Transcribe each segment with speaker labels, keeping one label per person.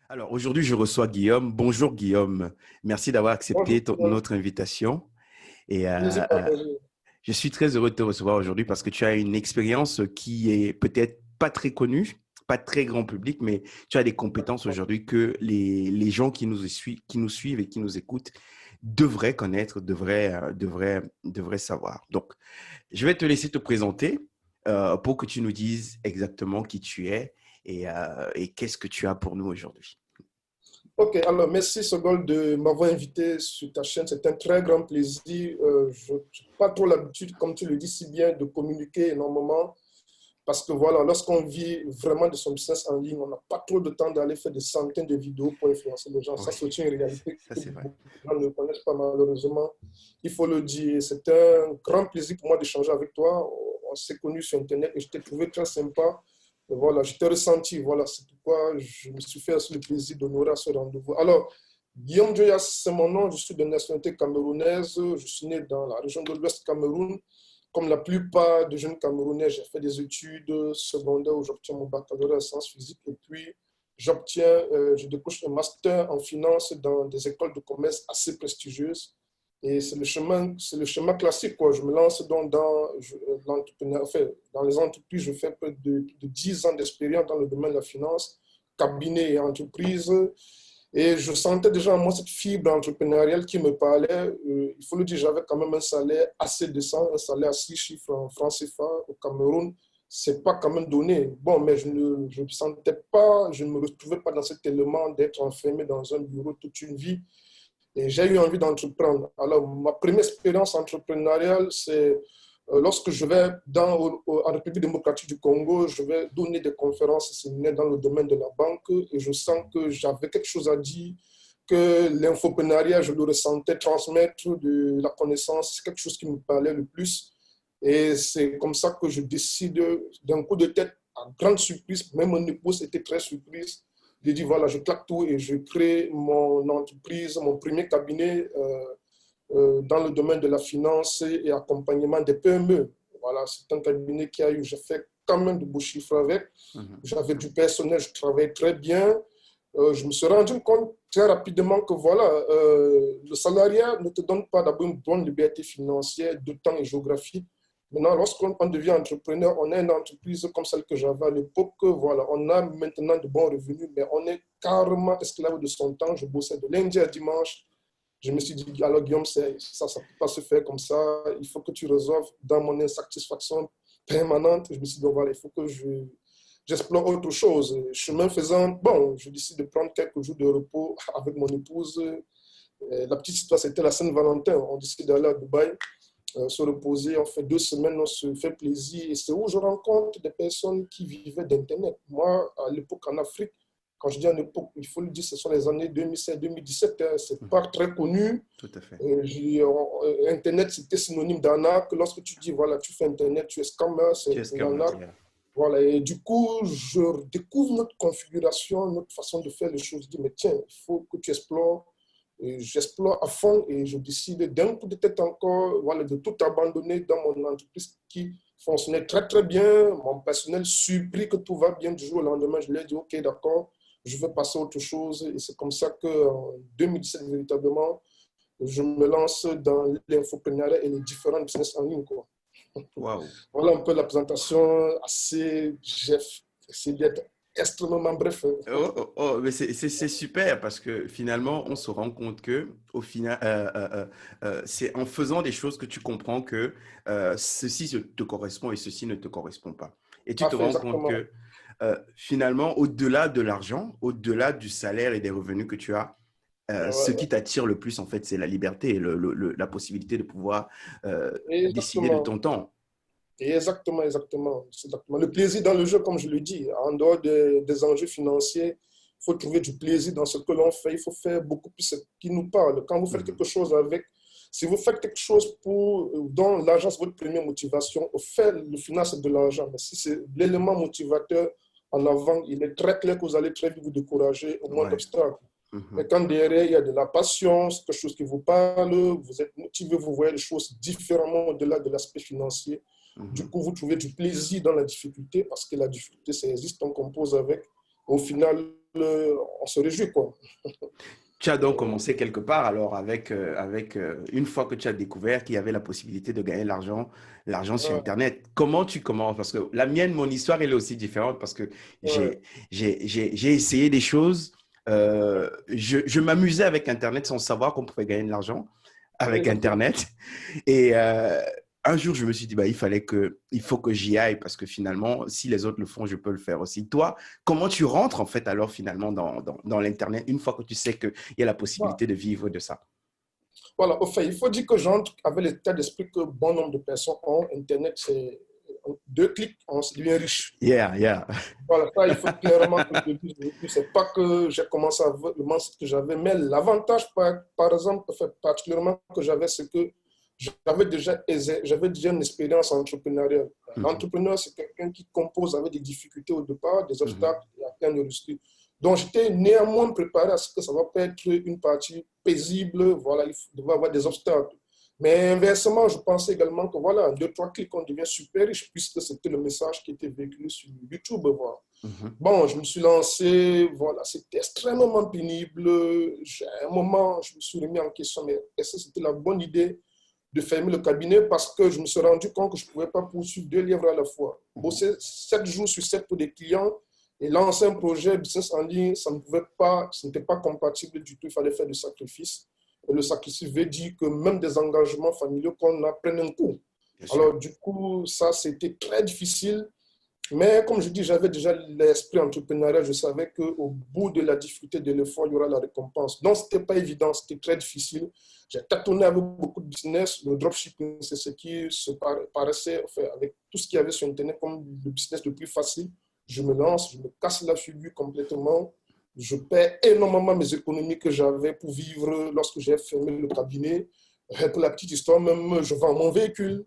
Speaker 1: Alors aujourd'hui, je reçois Guillaume. Bonjour Guillaume. Merci d'avoir
Speaker 2: Bonjour,
Speaker 1: accepté notre invitation. Et
Speaker 2: plaisir partagé.
Speaker 1: je suis très heureux de te recevoir aujourd'hui parce que tu as une expérience qui est peut-être pas très connue, pas très grand public, mais tu as des compétences aujourd'hui que les gens qui nous suivent et qui nous écoutent devraient connaître, devraient savoir. Donc, je vais te laisser te présenter pour que tu nous dises exactement qui tu es et qu'est-ce que tu as pour nous aujourd'hui.
Speaker 2: Ok, alors merci Sogol de m'avoir invité sur ta chaîne. C'est un très grand plaisir. Je n'ai pas trop l'habitude, comme tu le dis si bien, de communiquer énormément parce que voilà, lorsqu'on vit vraiment de son business en ligne, on n'a pas trop de temps d'aller faire des centaines de vidéos pour influencer les gens.
Speaker 1: Oui,
Speaker 2: Ça, c'est aussi une réalité
Speaker 1: ça
Speaker 2: que
Speaker 1: c'est vrai.
Speaker 2: beaucoup de gens ne connaissent pas malheureusement. Il faut le dire. C'est un grand plaisir pour moi d'échanger avec toi. On s'est connus sur Internet et je t'ai trouvé très sympa. Et voilà, je t'ai ressenti. Voilà, c'est pourquoi je me suis fait aussi le plaisir d'honorer à ce rendez-vous. Alors, Guillaume Joyas, c'est mon nom. Je suis de nationalité camerounaise. Je suis né dans la région de l'Ouest Cameroun. Comme la plupart des jeunes Camerounais, j'ai fait des études secondaires où j'obtiens mon baccalauréat en sciences physiques et puis je décroche un master en finance dans des écoles de commerce assez prestigieuses. Et c'est le chemin classique, quoi. Je me lance donc l'entrepreneuriat, enfin, dans les entreprises. Je fais près de 10 ans d'expérience dans le domaine de la finance, cabinet et entreprise. Et je sentais déjà en moi cette fibre entrepreneuriale qui me parlait. Il faut le dire, j'avais quand même un salaire assez décent, un salaire à 6 chiffres en francs CFA au Cameroun. C'est pas quand même donné. Bon, mais je ne sentais pas, je ne me retrouvais pas dans cet élément d'être enfermé dans un bureau toute une vie. Et j'ai eu envie d'entreprendre. Alors, ma première expérience entrepreneuriale, c'est lorsque je vais en République démocratique du Congo, je vais donner des conférences et séminaires dans le domaine de la banque et je sens que j'avais quelque chose à dire, que l'infoprenariat, je le ressentais transmettre de la connaissance, c'est quelque chose qui me parlait le plus. Et c'est comme ça que je décide d'un coup de tête, à grande surprise, même mon épouse était très surprise. J'ai dit, voilà, je claque tout et je crée mon entreprise, mon premier cabinet dans le domaine de la finance et accompagnement des PME. Voilà, c'est un cabinet qui a eu, j'ai fait quand même de beaux chiffres avec.
Speaker 1: Mhm.
Speaker 2: J'avais du personnel, je travaillais très bien. Je me suis rendu compte très rapidement que voilà, le salariat ne te donne pas d'abord une bonne liberté financière, de temps et géographique. Maintenant, lorsqu'on devient entrepreneur, on a une entreprise comme celle que j'avais à l'époque. Voilà, on a maintenant de bons revenus, mais on est carrément esclave de son temps. Je bossais de lundi à dimanche. Je me suis dit, alors Guillaume, ça ne peut pas se faire comme ça. Il faut que tu résolves dans mon insatisfaction permanente. Je me suis dit, voilà, il faut que j'explore autre chose. Chemin faisant, bon, je décide de prendre quelques jours de repos avec mon épouse. La petite histoire, c'était la Saint-Valentin. On décide d'aller à Dubaï, se reposer. On fait 2 semaines, on se fait plaisir. Et c'est où je rencontre des personnes qui vivaient d'Internet. Moi, à l'époque, en Afrique, quand je dis en époque, il faut le dire, ce sont les années 2016-2017. C'est
Speaker 1: Mhm.
Speaker 2: pas très connu.
Speaker 1: Tout à fait.
Speaker 2: Internet, c'était synonyme d'arnaque. Lorsque tu dis, voilà, tu fais Internet, tu es scammer,
Speaker 1: Tu
Speaker 2: c'est
Speaker 1: es
Speaker 2: une
Speaker 1: scammer,
Speaker 2: arnaque.
Speaker 1: yeah.
Speaker 2: Voilà, et du coup, je découvre notre configuration, notre façon de faire les choses. Je dis, mais tiens, il faut que tu explores. Et j'explore à fond et je décide d'un coup de tête encore voilà, de tout abandonner dans mon entreprise qui fonctionnait très très bien. Mon personnel surpris que tout va bien du jour au lendemain. Je lui ai dit, OK, d'accord, je vais passer à autre chose. Et c'est comme ça qu'en 2017, véritablement, je me lance dans l'infoprenariat et les différents business en ligne, quoi.
Speaker 1: Waouh.
Speaker 2: Voilà un peu la présentation assez, j'ai essayé d'être extrêmement bref.
Speaker 1: Oh, oh, oh, mais c'est super parce que finalement, on se rend compte que au final, c'est en faisant des choses que tu comprends que ceci te correspond et ceci ne te correspond pas. Et tu te
Speaker 2: Parfait,
Speaker 1: rends compte
Speaker 2: exactement.
Speaker 1: que finalement, au-delà de l'argent, au-delà du salaire et des revenus que tu as,
Speaker 2: Ouais,
Speaker 1: ce
Speaker 2: ouais.
Speaker 1: qui t'attire le plus, en fait, c'est la liberté et la possibilité de pouvoir décider de
Speaker 2: Exactement.
Speaker 1: ton temps.
Speaker 2: Et exactement, exactement. C'est exactement. Le plaisir dans le jeu, comme je le dis, en dehors des enjeux financiers, il faut trouver du plaisir dans ce que l'on fait. Il faut faire beaucoup plus ce qui nous parle. Quand vous faites
Speaker 1: Mhm.
Speaker 2: quelque chose avec, si vous faites quelque chose dont l'argent c'est votre première motivation, au fait, le final c'est de l'argent. Mais si c'est l'élément motivateur en avant, il est très clair que vous allez très vite vous décourager au moins
Speaker 1: Ouais.
Speaker 2: d'obstacles. Mais
Speaker 1: Mhm.
Speaker 2: quand derrière, il y a de la passion, c'est quelque chose qui vous parle, vous êtes motivé, vous voyez les choses différemment au-delà de l'aspect financier. Du
Speaker 1: Mhm.
Speaker 2: coup, vous trouvez du plaisir dans la difficulté parce que la difficulté, ça existe, on compose avec. Au final, on se réjouit, quoi.
Speaker 1: Tu as donc commencé quelque part, alors, une fois que tu as découvert qu'il y avait la possibilité de gagner l'argent sur
Speaker 2: Ouais,
Speaker 1: Internet. Comment tu commences? Parce que la mienne, mon histoire, elle est aussi différente parce que
Speaker 2: ouais,
Speaker 1: j'ai essayé des choses. Je m'amusais avec Internet sans savoir qu'on pouvait gagner de l'argent avec
Speaker 2: exactement.
Speaker 1: Internet. Et un jour, je me suis dit, bah, il faut que j'y aille parce que finalement, si les autres le font, je peux le faire aussi. Toi, comment tu rentres en fait alors finalement dans l'Internet une fois que tu sais qu'il y a la
Speaker 2: Voilà.
Speaker 1: possibilité de vivre de ça?
Speaker 2: Voilà, au fait, il faut dire que j'entre avec l'état d'esprit que bon nombre de personnes ont. Internet, c'est 2 clics, on se devient riche.
Speaker 1: Yeah, yeah.
Speaker 2: Voilà, ça, il faut clairement que je le dise. C'est pas que j'ai commencé avec le mindset que j'avais, mais l'avantage, par exemple, fait, particulièrement que j'avais, c'est que j'avais déjà une expérience entrepreneuriale.
Speaker 1: Mhm,
Speaker 2: L'entrepreneur, c'est quelqu'un qui compose avec des difficultés au départ, des
Speaker 1: mhm,
Speaker 2: obstacles et atteint le résultat. Donc, j'étais néanmoins préparé à ce que ça va pas être une partie paisible. Voilà, il devait y avoir des obstacles. Mais inversement, je pensais également que voilà, en 2, 3 clics, on devient super riche puisque c'était le message qui était véhiculé sur YouTube. Voilà.
Speaker 1: mhm.
Speaker 2: Bon, je me suis lancé, voilà, c'était extrêmement pénible. À un moment, je me suis remis en question, mais est-ce que c'était la bonne idée de fermer le cabinet parce que je me suis rendu compte que je ne pouvais pas poursuivre 2 livres à la fois. Bosser 7 jours sur 7 pour des clients et lancer un projet business en ligne, ça ne pouvait pas, ce n'était pas compatible du tout, il fallait faire des sacrifices. Et le sacrifice veut dire que même des engagements familiaux qu'on a prennent un coup.
Speaker 1: Bien sûr.
Speaker 2: Alors, du coup, ça, c'était très difficile. Mais comme je dis, j'avais déjà l'esprit entrepreneurial. Je savais qu'au bout de la difficulté de l'effort, il y aura la récompense. Donc, ce n'était pas évident, c'était très difficile. J'ai tâtonné avec beaucoup de business. Le dropshipping, c'est ce qui se paraissait, enfin, avec tout ce qu'il y avait sur Internet comme le business le plus facile. Je me lance, je me casse la figure complètement. Je perds énormément mes économies que j'avais pour vivre lorsque j'ai fermé le cabinet. Pour la petite histoire, même, je vends mon véhicule.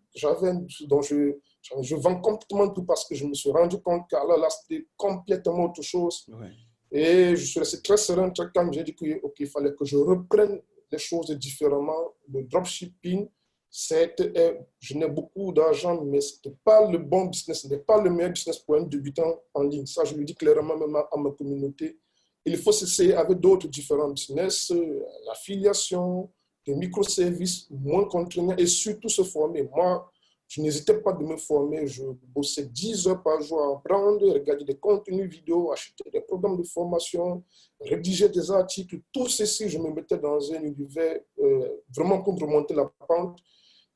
Speaker 2: Dont je vends complètement tout parce que je me suis rendu compte que là, c'était complètement autre chose.
Speaker 1: Ouais.
Speaker 2: Et je suis resté très serein, très calme. J'ai dit qu'il fallait que je reprenne les choses différemment. Le dropshipping, je n'ai beaucoup d'argent, mais ce n'était pas le bon business, ce n'est pas le meilleur business pour un débutant en ligne. Ça, je le dis clairement même à ma communauté. Il faut s'essayer avec d'autres différents business, l'affiliation, des microservices moins contraignants et surtout se former. Moi, je n'hésitais pas de me former. Je bossais 10 heures par jour à apprendre, regarder des contenus vidéo, acheter des programmes de formation, rédiger des articles. Tout ceci, je me mettais dans un univers vraiment pour remonter la pente.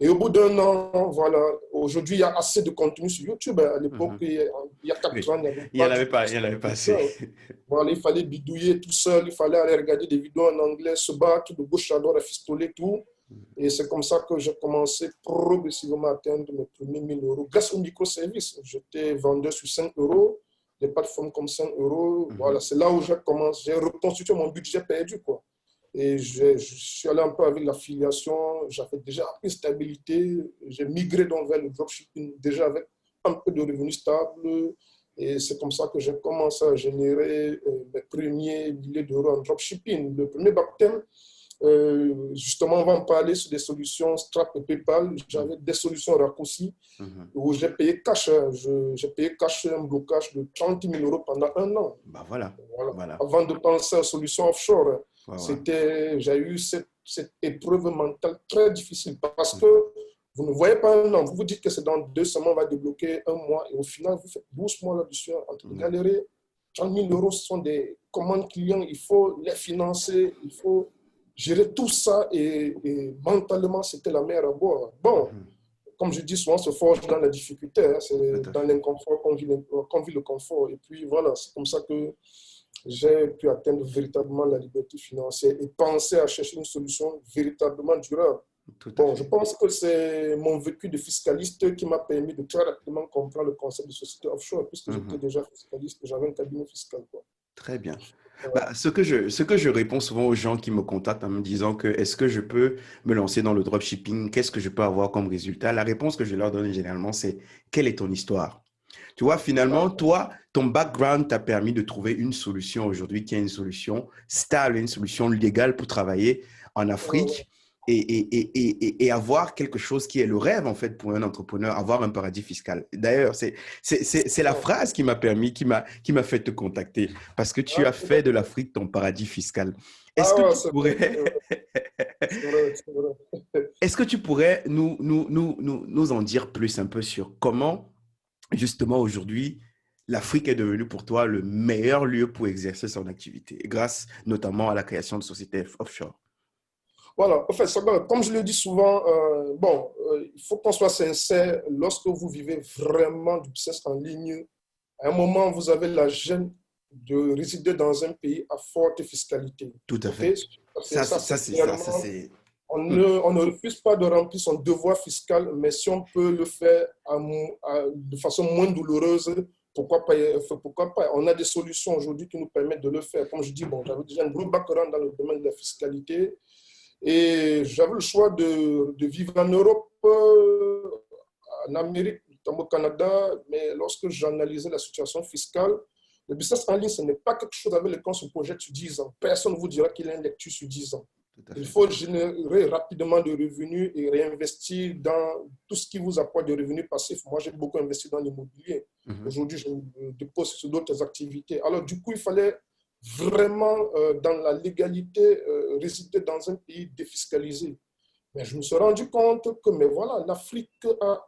Speaker 2: Et au bout d'1 an, voilà, aujourd'hui, il y a assez de contenu sur YouTube. À l'époque,
Speaker 1: Mhm.
Speaker 2: il y a 4
Speaker 1: Oui.
Speaker 2: ans, il n'y avait pas du tout
Speaker 1: Il y en avait pas
Speaker 2: de ça.
Speaker 1: assez.
Speaker 2: Voilà, il fallait bidouiller tout seul, il fallait aller regarder des vidéos en anglais, se battre de gauche à droite, à fistoler tout. Et c'est comme ça que j'ai commencé progressivement à atteindre mes premiers 1 000 € grâce aux microservices. J'étais vendeur sur 5 euros, des plateformes comme 5 euros. Voilà,
Speaker 1: Mhm.
Speaker 2: c'est là où j'ai commencé, j'ai reconstitué mon budget perdu, quoi. Et je suis allé un peu avec l'affiliation, j'avais déjà une stabilité, j'ai migré donc vers le dropshipping déjà avec un peu de revenus stables. Et c'est comme ça que j'ai commencé à générer mes premiers milliers d'euros en dropshipping. Le premier baptême, justement, on va en parler sur des solutions Stripe et PayPal. J'avais des solutions raccourcies
Speaker 1: Mhm.
Speaker 2: où j'ai payé cash. J'ai payé cash un blocage de 30 000 € pendant 1 an.
Speaker 1: Bah voilà,
Speaker 2: Voilà.
Speaker 1: voilà.
Speaker 2: Avant de penser aux solutions offshore,
Speaker 1: Ouais, ouais.
Speaker 2: j'ai eu cette épreuve mentale très difficile parce que
Speaker 1: Mhm.
Speaker 2: vous ne voyez pas un an. Vous vous dites que c'est dans 2 semaines, on va débloquer 1 mois et au final, vous faites 12 mois là-dessus en train de
Speaker 1: Ouais.
Speaker 2: galérer. 30 000 € ce sont des commandes clients, il faut les financer, il faut gérer tout ça et mentalement, c'était la mer à boire. Bon,
Speaker 1: Mhm.
Speaker 2: comme je dis souvent, on se forge dans la difficulté. Hein.
Speaker 1: Tout
Speaker 2: C'est
Speaker 1: à
Speaker 2: dans
Speaker 1: fait.
Speaker 2: l'inconfort qu'on vit le confort. Et puis voilà, c'est comme ça que j'ai pu atteindre véritablement la liberté financière et penser à chercher une solution véritablement durable.
Speaker 1: Tout à
Speaker 2: Bon, je
Speaker 1: fait.
Speaker 2: pense que c'est mon vécu de fiscaliste qui m'a permis de très rapidement comprendre le concept de société offshore, puisque j'étais
Speaker 1: Mhm.
Speaker 2: déjà fiscaliste, j'avais un cabinet fiscal, quoi.
Speaker 1: Très bien.
Speaker 2: Voilà.
Speaker 1: Bah, ce que je réponds souvent aux gens qui me contactent en me disant que est-ce que je peux me lancer dans le dropshipping? Qu'est-ce que je peux avoir comme résultat? La réponse que je leur donne généralement, c'est quelle est ton histoire? Tu vois, finalement,
Speaker 2: Voilà.
Speaker 1: toi, ton background t'a permis de trouver une solution aujourd'hui qui est une solution stable, une solution légale pour travailler en
Speaker 2: Ouais, ouais.
Speaker 1: Afrique. et avoir quelque chose qui est le rêve, en fait, pour un entrepreneur, avoir un paradis fiscal. D'ailleurs, c'est la phrase qui m'a permis, qui m'a fait te contacter, parce que tu
Speaker 2: Ah,
Speaker 1: as fait de l'Afrique ton paradis fiscal. Est-ce
Speaker 2: ah
Speaker 1: que
Speaker 2: ouais,
Speaker 1: tu
Speaker 2: c'est vrai, c'est
Speaker 1: pourrais,
Speaker 2: vrai, c'est vrai, c'est vrai.
Speaker 1: est-ce que tu pourrais nous en dire plus un peu sur comment, justement, aujourd'hui, l'Afrique est devenue pour toi le meilleur lieu pour exercer son activité, grâce notamment à la création de sociétés offshore?
Speaker 2: Voilà, en fait, comme je le dis souvent, il faut qu'on soit sincère. Lorsque vous vivez vraiment du business en ligne, à un moment, vous avez la gêne de résider dans un pays à forte fiscalité.
Speaker 1: Tout à
Speaker 2: OK?
Speaker 1: fait.
Speaker 2: Ça,
Speaker 1: Ça,
Speaker 2: c'est
Speaker 1: c'est ça. Ça,
Speaker 2: clairement.
Speaker 1: c'est...
Speaker 2: On ne refuse pas de remplir son devoir fiscal, mais si on peut le faire de façon moins douloureuse, pourquoi pas, pourquoi pas? On a des solutions aujourd'hui qui nous permettent de le faire. Comme je dis, bon, j'avais déjà un gros background dans le domaine de la fiscalité. Et j'avais le choix de vivre en Europe, en Amérique, notamment au Canada, mais lorsque j'analysais la situation fiscale, le business en ligne, ce n'est pas quelque chose avec lequel on se projette sur 10 ans. Personne ne vous dira qu'il a une lecture sur 10 ans.
Speaker 1: Tout à
Speaker 2: Il
Speaker 1: fait.
Speaker 2: faut générer rapidement de revenus et réinvestir dans tout ce qui vous apporte des revenus passifs. Moi, j'ai beaucoup investi dans l'immobilier.
Speaker 1: Mhm.
Speaker 2: Aujourd'hui, je me dépose sur d'autres activités. Alors, du coup, il fallait vraiment, dans la légalité, résider dans un pays défiscalisé. Mais je me suis rendu compte que, mais voilà, l'Afrique a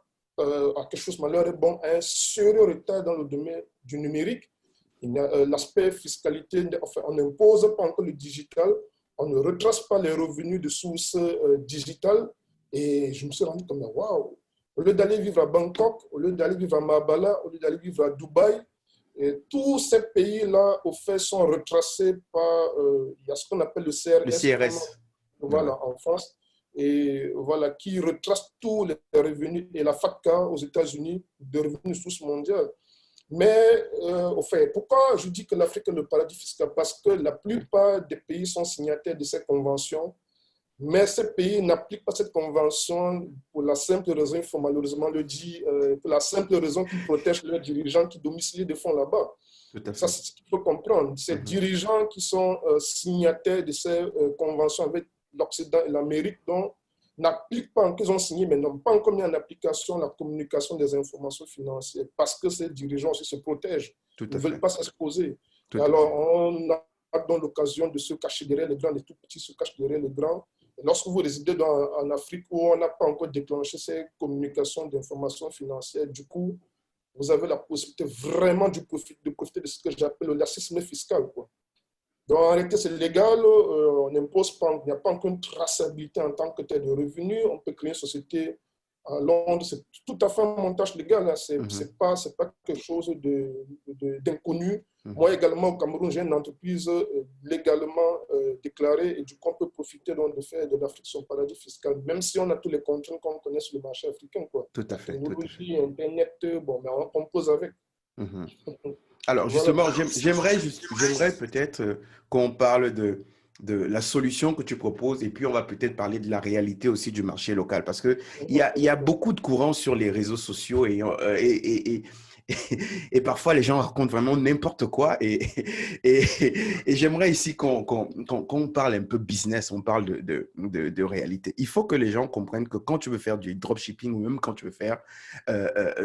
Speaker 2: quelque chose, malheur est bon, a un sérieux retard dans le domaine du numérique. L'aspect fiscalité, enfin, on n'impose pas encore le digital, on ne retrace pas les revenus de sources digitales. Et je me suis rendu compte, waouh, au lieu d'aller vivre à Bangkok, au lieu d'aller vivre à Mabala, au lieu d'aller vivre à Dubaï, et tous ces pays-là, au fait, sont retracés par, il y a ce qu'on appelle le
Speaker 1: Le
Speaker 2: CRS,
Speaker 1: CRS. Ouais.
Speaker 2: voilà, en France, et voilà, qui retrace tous les revenus, et la FATCA aux États-Unis, de revenus sources mondiales. Mais, au fait, pourquoi je dis que l'Afrique est le paradis fiscal? Parce que la plupart des pays sont signataires de cette convention, mais ces pays n'appliquent pas cette convention pour la simple raison, il faut malheureusement le dire, pour la simple raison qu'ils protègent leurs dirigeants qui domicilient des fonds là-bas.
Speaker 1: Tout à
Speaker 2: Ça,
Speaker 1: fait.
Speaker 2: c'est ce qu'il faut comprendre. Ces
Speaker 1: Mhm.
Speaker 2: dirigeants qui sont signataires de ces conventions avec l'Occident et l'Amérique, donc n'appliquent pas, qu'ils ont signé, mais n'ont pas encore mis en application la communication des informations financières parce que ces dirigeants aussi se protègent.
Speaker 1: Tout
Speaker 2: Ils
Speaker 1: à
Speaker 2: ne veulent
Speaker 1: fait.
Speaker 2: pas s'exposer. Et
Speaker 1: Tout à
Speaker 2: alors,
Speaker 1: fait.
Speaker 2: on a donc l'occasion de se cacher derrière les grands, les tout petits se cachent derrière les grands. Et lorsque vous résidez en Afrique où on n'a pas encore déclenché ces communications d'informations financières, du coup, vous avez la possibilité vraiment de profiter de ce que j'appelle le laxisme fiscal, quoi. Donc, en réalité, c'est légal, on n'impose pas, il n'y a pas encore une traçabilité en tant que tel de revenus. On peut créer une société à Londres, c'est tout à fait un montage légal, hein. C'est
Speaker 1: Mhm.
Speaker 2: pas quelque chose d'inconnu.
Speaker 1: Mhm.
Speaker 2: Moi également, au Cameroun, j'ai une entreprise légalement déclarée et du coup, on peut profiter donc de faire de l'Afrique son paradis fiscal, même si on a tous les contraintes qu'on connaît sur le marché africain, quoi.
Speaker 1: Tout à
Speaker 2: La
Speaker 1: fait. Tout à fait.
Speaker 2: technologie, Internet, bon, mais on compose avec.
Speaker 1: Mhm. Alors,
Speaker 2: Voilà.
Speaker 1: justement, j'aimerais peut-être qu'on parle de la solution que tu proposes et puis on va peut-être parler de la réalité aussi du marché local parce que il y a beaucoup de courants sur les réseaux sociaux et parfois les gens racontent vraiment n'importe quoi et, et j'aimerais ici qu'on parle un peu business, on parle de réalité. Il faut que les gens comprennent que quand tu veux faire du dropshipping ou même quand tu veux faire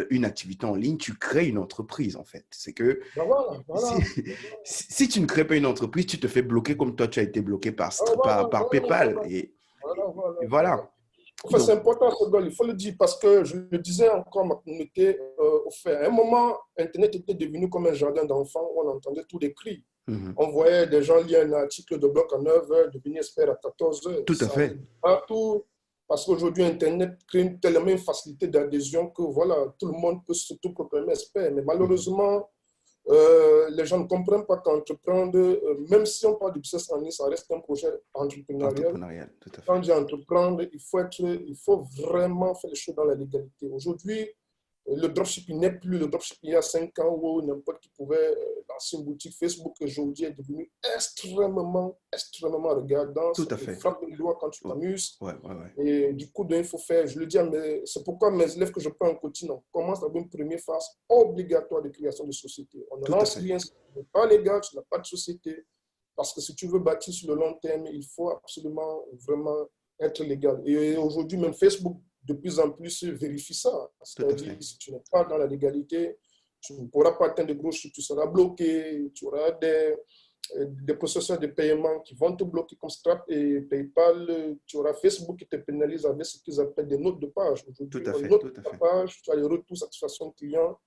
Speaker 1: une activité en ligne, tu crées une entreprise en fait. C'est que
Speaker 2: Ben voilà,
Speaker 1: si,
Speaker 2: voilà.
Speaker 1: si tu ne crées pas une entreprise, tu te fais bloquer comme toi, tu as été bloqué
Speaker 2: Ah, voilà,
Speaker 1: Par
Speaker 2: voilà,
Speaker 1: PayPal.
Speaker 2: voilà, voilà, voilà,
Speaker 1: Et
Speaker 2: voilà.
Speaker 1: voilà.
Speaker 2: Enfin, c'est
Speaker 1: Donc,
Speaker 2: important, ce gars, il faut le dire, parce que je le disais encore à ma communauté, au fait, à un moment, Internet était devenu comme un jardin d'enfants où on entendait tous les cris.
Speaker 1: mhm.
Speaker 2: On voyait des gens lire un article de blog à 9 heures, devenir expert à 14 heures.
Speaker 1: Tout à
Speaker 2: Ça allait
Speaker 1: fait.
Speaker 2: partout, parce qu'aujourd'hui, Internet crée tellement une facilité d'adhésion que voilà, tout le monde peut s'auto-proclamer expert. Mais
Speaker 1: Mhm.
Speaker 2: malheureusement, les gens ne comprennent pas qu'entreprendre, même si on parle du business en ligne, ça reste un projet entrepreneurial.
Speaker 1: Entrepreneurial, tout à
Speaker 2: Quand
Speaker 1: fait.
Speaker 2: j'ai entreprendre, il faut vraiment faire les choses dans la légalité. Aujourd'hui, le dropshipping n'est plus le dropshipping il y a 5 ans où n'importe qui pouvait lancer une boutique Facebook. Aujourd'hui est devenu extrêmement regardant.
Speaker 1: Tout
Speaker 2: Ça
Speaker 1: à
Speaker 2: te
Speaker 1: fait.
Speaker 2: frappe le doigt quand tu
Speaker 1: Ouais,
Speaker 2: t'amuses.
Speaker 1: ouais, ouais. Ouais.
Speaker 2: Et du coup, il faut faire, je le dis, c'est pourquoi mes élèves que je prends en coaching, on commence avec une première phase obligatoire de création de société. On ne
Speaker 1: Tout à
Speaker 2: lance
Speaker 1: fait.
Speaker 2: rien, ce n'est pas légal, tu n'as pas de société. Parce que si tu veux bâtir sur le long terme, il faut absolument vraiment être légal. Et aujourd'hui, même Facebook, de plus en plus, vérifie ça. C'est-à-dire, si tu n'es pas dans la légalité, tu ne pourras pas atteindre de gros chiffres, tu seras bloqué, tu auras des processeurs de paiement qui vont te bloquer comme Stripe et PayPal. Tu auras Facebook qui te pénalise avec ce qu'ils appellent des notes de page. Aujourd'hui,
Speaker 1: Tout à
Speaker 2: une
Speaker 1: fait,
Speaker 2: note
Speaker 1: tout à
Speaker 2: de
Speaker 1: fait.
Speaker 2: page, tu as les retours satisfaction client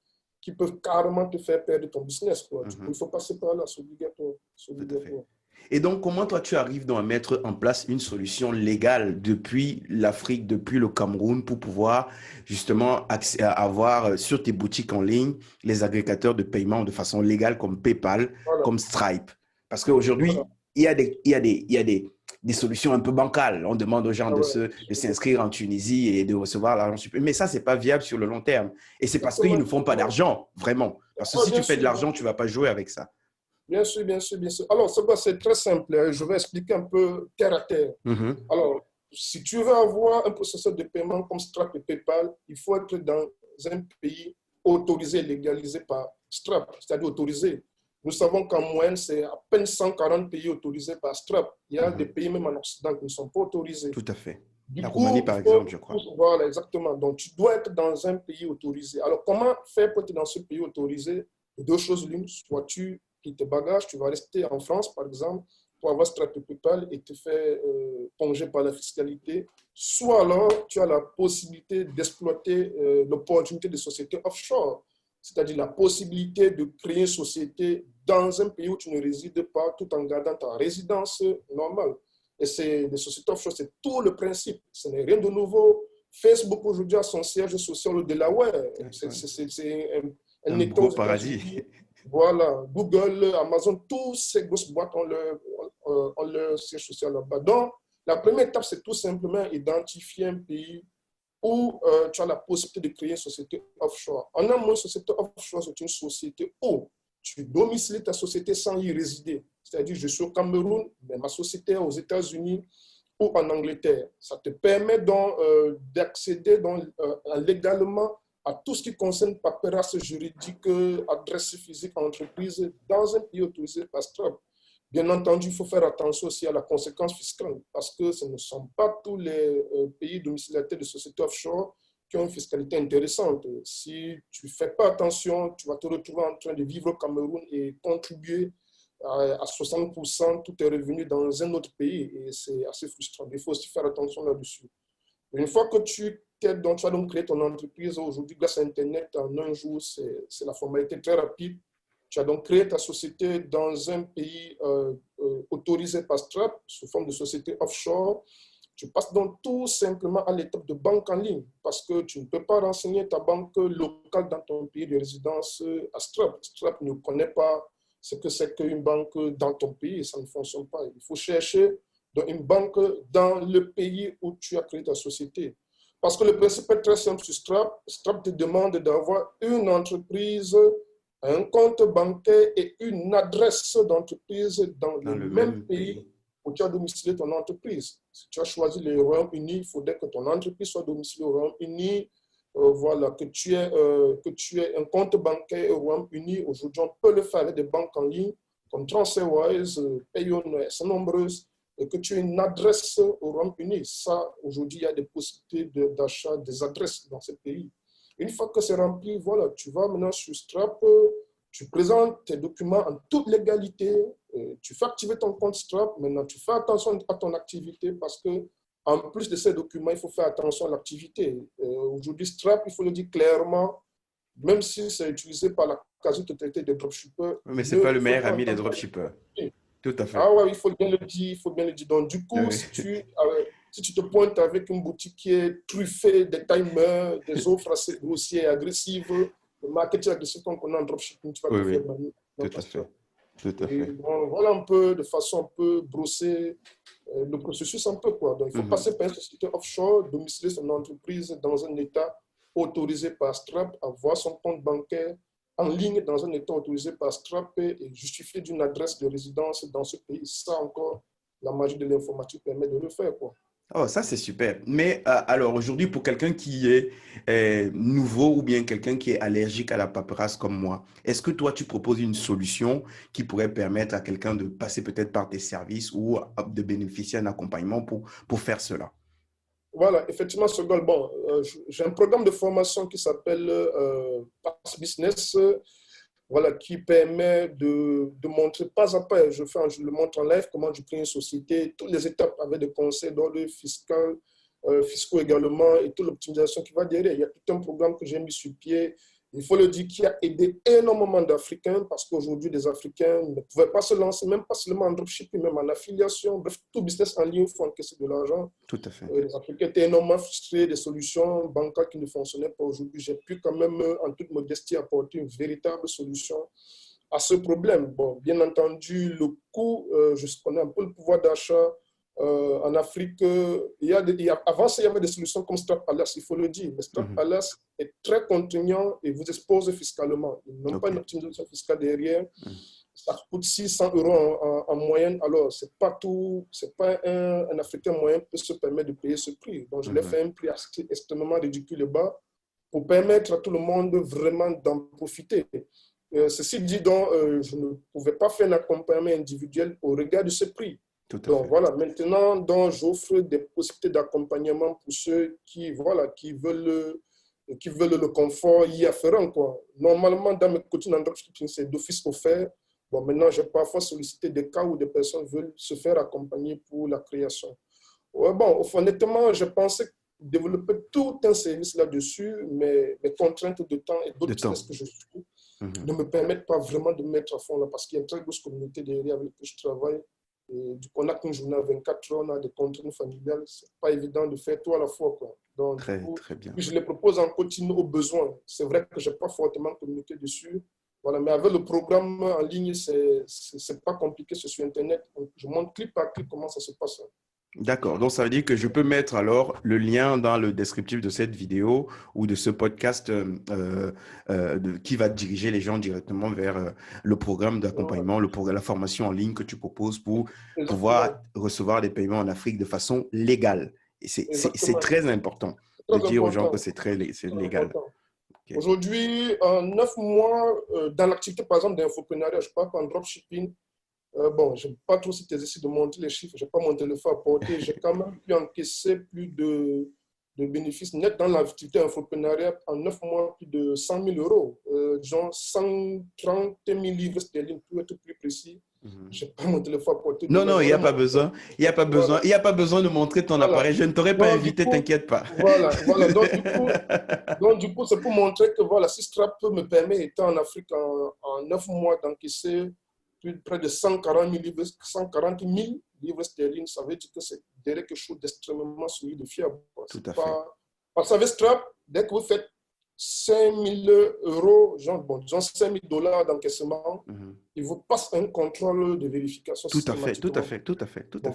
Speaker 2: qui peuvent carrément te faire perdre ton business. Quoi. Il faut passer par là, c'est obligatoire. C'est
Speaker 1: Tout à fait.
Speaker 2: obligatoire.
Speaker 1: Et donc, comment toi, tu arrives donc à mettre en place une solution légale depuis l'Afrique, depuis le Cameroun, pour pouvoir justement avoir sur tes boutiques en ligne les agrégateurs de paiement de façon légale comme PayPal,
Speaker 2: Voilà.
Speaker 1: comme Stripe? Parce
Speaker 2: Voilà.
Speaker 1: qu'aujourd'hui, il y a des solutions un peu bancales. On demande aux gens
Speaker 2: Ah ouais.
Speaker 1: de s'inscrire en Tunisie et de recevoir l'argent supplémentaire. Mais ça, ce n'est pas viable sur le long terme. Et c'est parce qu'ils
Speaker 2: Exactement,
Speaker 1: ne font pas
Speaker 2: exactement.
Speaker 1: d'argent, vraiment. Parce que
Speaker 2: Ah,
Speaker 1: si
Speaker 2: bien
Speaker 1: tu fais de
Speaker 2: sûr, bien
Speaker 1: l'argent, tu
Speaker 2: sûr.
Speaker 1: ne vas pas jouer avec ça.
Speaker 2: Bien sûr, bien sûr, bien sûr. Alors, c'est très simple. Je vais expliquer un peu terre à terre.
Speaker 1: Mhm.
Speaker 2: Alors, si tu veux avoir un processeur de paiement comme Stripe et PayPal, il faut être dans un pays autorisé, légalisé par Stripe, c'est-à-dire autorisé. Nous savons qu'en moyenne, c'est à peine 140 pays autorisés par Stripe. Il y a des
Speaker 1: Mhm.
Speaker 2: pays même en Occident qui ne sont pas autorisés.
Speaker 1: Tout à fait.
Speaker 2: Du
Speaker 1: La Roumanie,
Speaker 2: coup, il
Speaker 1: par
Speaker 2: faut,
Speaker 1: exemple, je crois.
Speaker 2: voilà, exactement. Donc, tu dois être dans un pays autorisé. Alors, comment faire pour être dans ce pays autorisé? Deux choses l'une. Soit tu quittes tes bagages, tu vas rester en France, par exemple, pour avoir Stripe PayPal et te faire ponger par la fiscalité. Soit alors, tu as la possibilité d'exploiter l'opportunité de sociétés offshore, c'est-à-dire la possibilité de créer une société dans un pays où tu ne résides pas tout en gardant ta résidence normale. Et c'est des sociétés offshore, c'est tout le principe. Ce n'est rien de nouveau. Facebook aujourd'hui a son siège social au Delaware. C'est un
Speaker 1: Un
Speaker 2: État
Speaker 1: gros
Speaker 2: aux
Speaker 1: paradis.
Speaker 2: États-Unis. Voilà, Google, Amazon, toutes ces grosses boîtes ont leur siège social là-bas. Donc, la première étape, c'est tout simplement identifier un pays où tu as la possibilité de créer une société offshore. En un mot, une société offshore, c'est une société où tu domiciles ta société sans y résider. C'est-à-dire, je suis au Cameroun, mais ma société est aux États-Unis ou en Angleterre. Ça te permet donc d'accéder légalement à tout ce qui concerne paperasse juridique, adresse physique, entreprise, dans un pays autorisé par Stripe. Bien entendu, il faut faire attention aussi à la conséquence fiscale parce que ce ne sont pas tous les pays domiciliataires de sociétés offshore qui ont une fiscalité intéressante. Si tu ne fais pas attention, tu vas te retrouver en train de vivre au Cameroun et contribuer à 60% tous tes revenus dans un autre pays et c'est assez frustrant. Il faut aussi faire attention là-dessus. Une fois que tu as donc créé ton entreprise, aujourd'hui, grâce à Internet, en un jour, c'est la formalité très rapide. Tu as donc créé ta société dans un pays autorisé par Stripe sous forme de société offshore. Tu passes donc tout simplement à l'étape de banque en ligne parce que tu ne peux pas renseigner ta banque locale dans ton pays de résidence à Stripe. Stripe ne connaît pas ce que c'est qu'une banque dans ton pays et ça ne fonctionne pas. Il faut chercher une banque dans le pays où tu as créé ta société. Parce que le principe est très simple sur Stripe. Stripe te demande d'avoir une entreprise, un compte bancaire et une adresse d'entreprise dans
Speaker 1: Dans
Speaker 2: le
Speaker 1: le
Speaker 2: même
Speaker 1: même
Speaker 2: pays
Speaker 1: pays.
Speaker 2: où tu as domicilié ton entreprise. Si tu as choisi le Royaume-Uni, il faudrait que ton entreprise soit domiciliée au Royaume-Uni. Voilà, que tu aies un compte bancaire au Royaume-Uni. Aujourd'hui, on peut le faire avec des banques en ligne comme TransferWise, Payon, sont nombreuses, et que tu aies une adresse au Royaume-Uni. Ça, aujourd'hui, il y a des possibilités d'achat des adresses dans ces pays. Une fois que c'est rempli, voilà, tu vas maintenant sur Stripe, tu présentes tes documents en toute légalité, tu fais activer ton compte Stripe. Maintenant, tu fais attention à ton activité parce que en plus de ces documents, il faut faire attention à l'activité. Aujourd'hui, Stripe, il faut le dire clairement, même si c'est utilisé par la quasi-totalité des dropshippers,
Speaker 1: Mais ce n'est
Speaker 2: ne
Speaker 1: pas le meilleur
Speaker 2: faut pas
Speaker 1: ami des
Speaker 2: entendre
Speaker 1: dropshippers.
Speaker 2: parler.
Speaker 1: Tout à fait.
Speaker 2: Ah ouais, il faut bien le dire, il faut bien le dire. Donc, du coup,
Speaker 1: Oui.
Speaker 2: si tu te pointes avec une boutique qui est truffée des timers, des offres assez grossières, agressives, le marketing agressif qu'on connaît en dropshipping, tu vas
Speaker 1: Oui,
Speaker 2: te faire
Speaker 1: oui.
Speaker 2: bannir dans
Speaker 1: Tout
Speaker 2: ta
Speaker 1: à
Speaker 2: store.
Speaker 1: fait. Tout à
Speaker 2: Et
Speaker 1: fait.
Speaker 2: bon, voilà un peu, de façon un peu brossée, le processus un peu quoi. Donc, il faut
Speaker 1: Mhm.
Speaker 2: passer par une société offshore, domicilier son entreprise dans un État autorisé par Stripe, avoir son compte bancaire en ligne dans un État autorisé par Stripe et justifier d'une adresse de résidence dans ce pays. Ça encore, la magie de l'informatique permet de le faire quoi.
Speaker 1: Oh, ça, c'est super. Mais alors, aujourd'hui, pour quelqu'un qui est nouveau ou bien quelqu'un qui est allergique à la paperasse comme moi, est-ce que toi, tu proposes une solution qui pourrait permettre à quelqu'un de passer peut-être par tes services ou de bénéficier d'un accompagnement pour faire cela?
Speaker 2: Voilà, effectivement, ce goal, bon, j'ai un programme de formation qui s'appelle Pass Business, voilà, qui permet de montrer pas à pas, je le montre en live, comment je crée une société, toutes les étapes avec des conseils d'ordre fiscal, fiscaux également, et toute l'optimisation qui va derrière. Il y a tout un programme que j'ai mis sur pied. Il faut le dire qui a aidé énormément d'Africains parce qu'aujourd'hui, des Africains ne pouvaient pas se lancer, même pas seulement en dropshipping, même en affiliation. Bref, tout business en ligne, il faut encaisser de l'argent.
Speaker 1: Tout à fait.
Speaker 2: Les Africains étaient énormément frustrés des solutions bancaires qui ne fonctionnaient pas aujourd'hui. J'ai pu quand même, en toute modestie, apporter une véritable solution à ce problème. Bon, bien entendu, le coût, je connais un peu le pouvoir d'achat en Afrique. Avant ça, il y avait des solutions comme Strap Palace, il faut le dire. Mais Strap Palace est très contraignant et vous expose fiscalement. Ils n'ont pas une optimisation fiscale derrière. Ça coûte 600 euros en moyenne. Alors, c'est pas un Africain moyen peut se permettre de payer ce prix. Donc, je l'ai fait un prix extrêmement ridicule et bas pour permettre à tout le monde vraiment d'en profiter. Ceci dit, donc, je ne pouvais pas faire un accompagnement individuel au regard de ce prix. Donc, voilà, maintenant, donc, j'offre des possibilités d'accompagnement pour ceux qui veulent le confort y afférent, quoi. Normalement, dans mes coachings en dropshipping, c'est d'office offert. Bon, maintenant, j'ai parfois sollicité des cas où des personnes veulent se faire accompagner pour la création. Ouais, bon, honnêtement, je pensais développer tout un service là-dessus, mais les contraintes de temps et d'autres business que je suis ne me permettent pas vraiment de mettre à fond là, parce qu'il y a une très grosse communauté derrière avec laquelle je travaille. Et du coup, on n'a qu'une journée à 24 heures, on a des contraintes familiales. Ce n'est pas évident de faire tout à la fois, quoi. Donc,
Speaker 1: très bien.
Speaker 2: Je les propose en continu au besoin. C'est vrai que je n'ai pas fortement communiqué dessus. Voilà, mais avec le programme en ligne, c'est pas compliqué, c'est sur Internet. Je montre clip par clip comment ça se passe.
Speaker 1: D'accord. Donc, ça veut dire que je peux mettre alors le lien dans le descriptif de cette vidéo ou de ce podcast qui va diriger les gens directement vers le programme d'accompagnement, la formation en ligne que tu proposes pour pouvoir recevoir des paiements en Afrique de façon légale. Et c'est très important de dire aux gens que c'est légal.
Speaker 2: Okay. Aujourd'hui, en 9 mois, dans l'activité, par exemple, d'infoprenariat, je parle en dropshipping. Bon, je n'ai pas trop cet exercice de monter les chiffres, je n'ai pas mon téléphone à porter. J'ai quand même pu encaisser plus de bénéfices nets dans l'activité infoprenariat en 9 mois, plus de 100 000 euros. Genre 130 000 livres sterling, pour être plus précis. Je n'ai pas mon téléphone à porter.
Speaker 1: Non, il n'y a pas besoin. Il n'y a pas besoin. Il n'y a pas besoin de montrer ton appareil. Je ne t'aurais pas invité, t'inquiète pas.
Speaker 2: Voilà. Donc, du coup, c'est pour montrer que voilà, si Strap me permet, étant en Afrique en 9 mois, d'encaisser près de 140 000 livres sterling, ça veut dire que c'est quelque chose d'extrêmement solide et fiable.
Speaker 1: Tout à fait.
Speaker 2: Parce que avec Strap, dès que vous faites 5 000 euros, disons 5 000 dollars d'encaissement, il vous passe un contrôle de vérification.
Speaker 1: Tout à fait.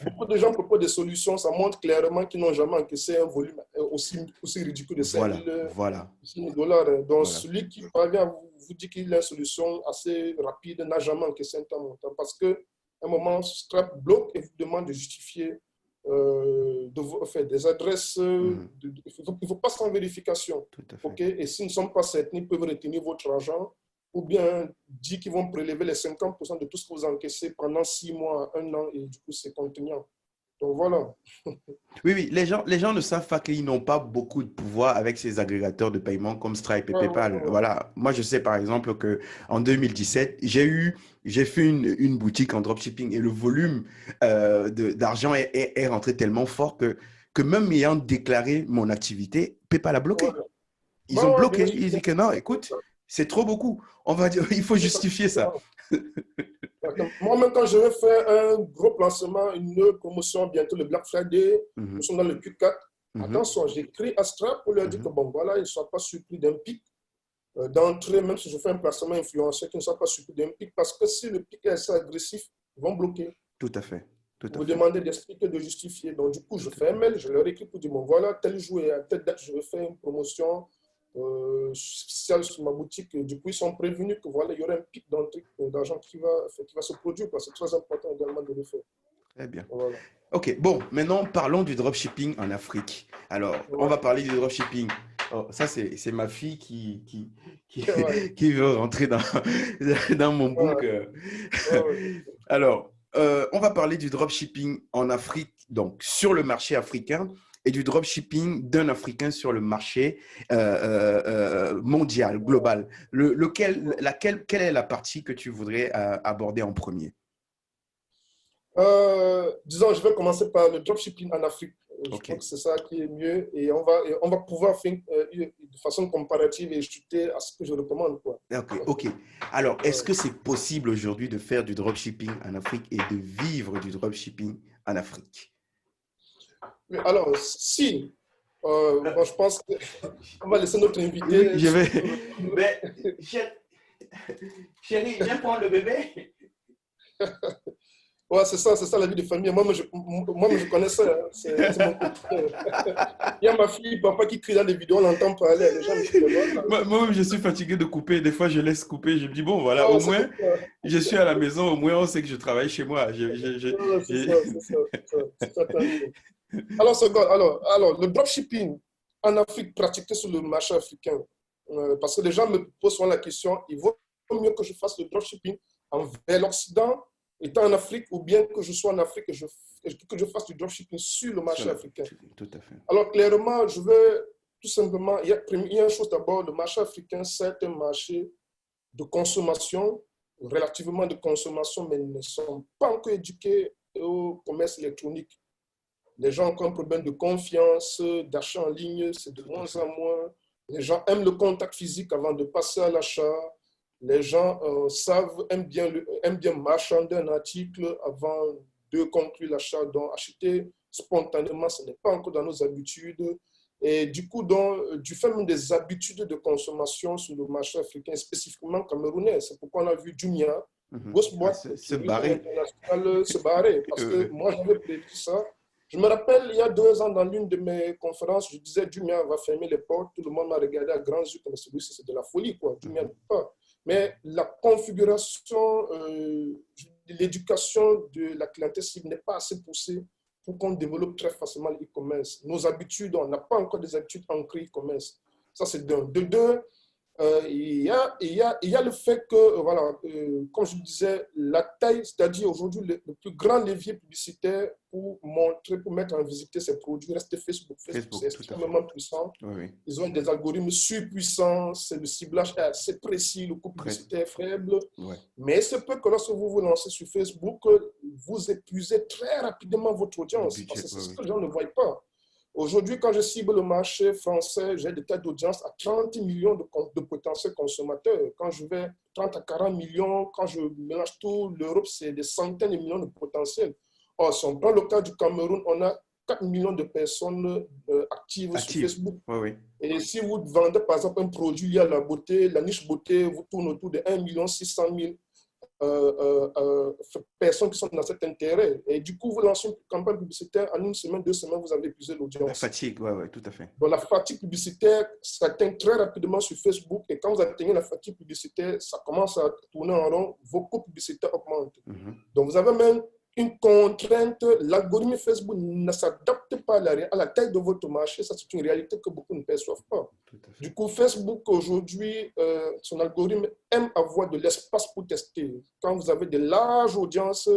Speaker 2: Beaucoup de gens proposent des solutions, ça montre clairement qu'ils n'ont jamais encaissé un volume aussi ridicule de 5 000 dollars. Donc, celui qui parvient à vous dire qu'il a une solution assez rapide n'a jamais encaissé un temps montant parce qu'à un moment, Strap bloque et vous demande de justifier des adresses. Il faut passer en vérification. Okay? Et s'ils ne sont pas certains, ils peuvent retenir votre argent ou bien dire qu'ils vont prélever les 50% de tout ce que vous encaissez pendant 6 mois, 1 an, et du coup, c'est contraignant. Donc, voilà.
Speaker 1: Oui, les gens ne savent pas qu'ils n'ont pas beaucoup de pouvoir avec ces agrégateurs de paiement comme Stripe et PayPal. Voilà. Moi, je sais par exemple qu'en 2017, j'ai fait une boutique en dropshipping et le volume d'argent est rentré tellement fort que même ayant déclaré mon activité, PayPal a bloqué. Ils ont bloqué. Ils disent que non, écoute, c'est trop beaucoup. On va dire, il faut justifier ça.
Speaker 2: Moi-même, quand je vais faire un gros placement, une promotion, bientôt le Black Friday, nous sommes dans le Q4. Attention, j'écris à Strap pour leur dire que bon, voilà, ils ne soient pas surpris d'un pic d'entrée, même si je fais un placement influenceur, qu'ils ne soient pas surpris d'un pic, parce que si le pic est assez agressif, ils vont bloquer.
Speaker 1: Tout à fait.
Speaker 2: Vous demandez d'expliquer, de justifier. Donc, du coup, je fais un mail, je leur écris pour dire bon, voilà, tel jour et à telle date, je vais faire une promotion spéciale sur ma boutique. Et du coup, ils sont prévenus que voilà, il y aura un pic d'argent qui va se produire. C'est très important également de le faire.
Speaker 1: Très bien. Voilà. Ok, bon, maintenant parlons du dropshipping en Afrique. Alors, on va parler du dropshipping. Oh, ça, c'est ma fille qui veut rentrer dans mon book. Alors, on va parler du dropshipping en Afrique, donc sur le marché africain. et du dropshipping d'un Africain sur le marché mondial, global. Quelle est la partie que tu voudrais aborder en premier?
Speaker 2: Disons, je vais commencer par le dropshipping en Afrique. Je
Speaker 1: Ok,
Speaker 2: crois que c'est ça qui est mieux et on va pouvoir faire de façon comparative et chuter à ce que je recommande, quoi.
Speaker 1: ok. Alors, est-ce
Speaker 2: Ouais.
Speaker 1: que c'est possible aujourd'hui de faire du dropshipping en Afrique et de vivre du dropshipping en Afrique?
Speaker 2: Mais alors, si, bon, je pense qu'on va laisser notre
Speaker 1: Oui,
Speaker 2: invité
Speaker 1: je vais.
Speaker 2: répondre.
Speaker 1: Mais, chérie, viens prendre le bébé.
Speaker 2: Ouais, c'est ça la vie de famille. Moi, je connais ça, hein. C'est mon quotidien. Il y a ma fille, papa qui crie dans les vidéos, on l'entend parler. Les gens me disent, mais voilà.
Speaker 1: Moi-même, je suis fatigué de couper. Des fois, je laisse couper. Je me dis, bon, voilà,
Speaker 2: Ah,
Speaker 1: au
Speaker 2: c'est
Speaker 1: moins,
Speaker 2: comme ça.
Speaker 1: je suis à la maison. Au moins, on sait que je travaille chez moi.
Speaker 2: Ouais, c'est ça, c'est ça, c'est ça. C'est ça, tant mieux. Alors, le dropshipping en Afrique pratiqué sur le marché africain, parce que les gens me posent souvent la question, il vaut mieux que je fasse le dropshipping vers l'Occident, étant en Afrique, ou bien que je sois en Afrique et que je fasse du dropshipping sur le
Speaker 1: Sur
Speaker 2: marché africain.
Speaker 1: tout à fait.
Speaker 2: Alors, clairement, je vais tout simplement, il y a une chose d'abord, le marché africain, c'est un marché de consommation, relativement de consommation, mais ils ne sont pas encore éduqués au commerce électronique. Les gens ont un problème de confiance, d'achat en ligne, c'est de
Speaker 1: Tout à
Speaker 2: moins
Speaker 1: fait.
Speaker 2: en moins. Les gens aiment le contact physique avant de passer à l'achat. Les gens aiment bien marchander un article avant de conclure l'achat. Donc, acheter spontanément, ce n'est pas encore dans nos habitudes. Et du coup, du fait même des habitudes de consommation sur le marché africain, spécifiquement camerounais, c'est pourquoi on a vu Jumia, grosse boîte
Speaker 1: Se
Speaker 2: tourisme
Speaker 1: barrer.
Speaker 2: international, se barrer. Parce que moi, j'avais prévu ça. Je me rappelle, il y a 2 ans, dans l'une de mes conférences, je disais, Jumia va fermer les portes. Tout le monde m'a regardé à grands yeux comme celui-ci, c'est de la folie, quoi. Jumia ne peut pas. Mais la configuration, l'éducation de la clientèle cible n'est pas assez poussée pour qu'on développe très facilement l'e-commerce. Nos habitudes, on n'a pas encore des habitudes ancrées e-commerce. Ça, c'est d'un. De deux, il y a le fait que, voilà, comme je disais, la taille, c'est-à-dire aujourd'hui, le plus grand levier publicitaire pour montrer, pour mettre en visite ces produits, reste Facebook. Facebook, c'est
Speaker 1: Facebook, tout à fait.
Speaker 2: extrêmement puissant.
Speaker 1: Oui, oui.
Speaker 2: Ils ont des algorithmes surpuissants, le ciblage est assez précis, le coût
Speaker 1: Très,
Speaker 2: publicitaire est faible.
Speaker 1: ouais.
Speaker 2: Mais c'est peu que lorsque vous vous lancez sur Facebook, vous épuisez très rapidement votre
Speaker 1: Le
Speaker 2: audience, parce
Speaker 1: budget,
Speaker 2: que c'est
Speaker 1: oui,
Speaker 2: ce
Speaker 1: oui.
Speaker 2: que les gens ne voient pas. Aujourd'hui, quand je cible le marché français, j'ai des têtes d'audience à 30 millions de potentiels consommateurs. Quand je vais 30 à 40 millions, quand je mélange tout, l'Europe, c'est des centaines de millions de potentiels. Or, si on prend le cas du Cameroun, on a 4 millions de personnes actives sur
Speaker 1: Active.
Speaker 2: Facebook.
Speaker 1: Oui, oui.
Speaker 2: Et si vous vendez, par exemple, un produit lié à la beauté, la niche beauté, vous tournez autour de 1 600 000 personnes qui sont dans cet intérêt. Et du coup, vous lancez une campagne publicitaire, en 1 semaine, 2 semaines, vous avez épuisé
Speaker 1: La
Speaker 2: l'audience.
Speaker 1: fatigue, oui, oui, tout à fait.
Speaker 2: Donc, la fatigue publicitaire s'atteint très rapidement sur Facebook. Et quand vous atteignez la fatigue publicitaire, ça commence à tourner en rond, vos coûts publicitaires augmentent. Donc, vous avez même une contrainte. L'algorithme Facebook ne s'adapte pas à la taille de votre marché. Ça, c'est une réalité que beaucoup ne perçoivent pas. Du coup, Facebook, aujourd'hui, son algorithme aime avoir de l'espace pour tester. Quand vous avez de larges audiences,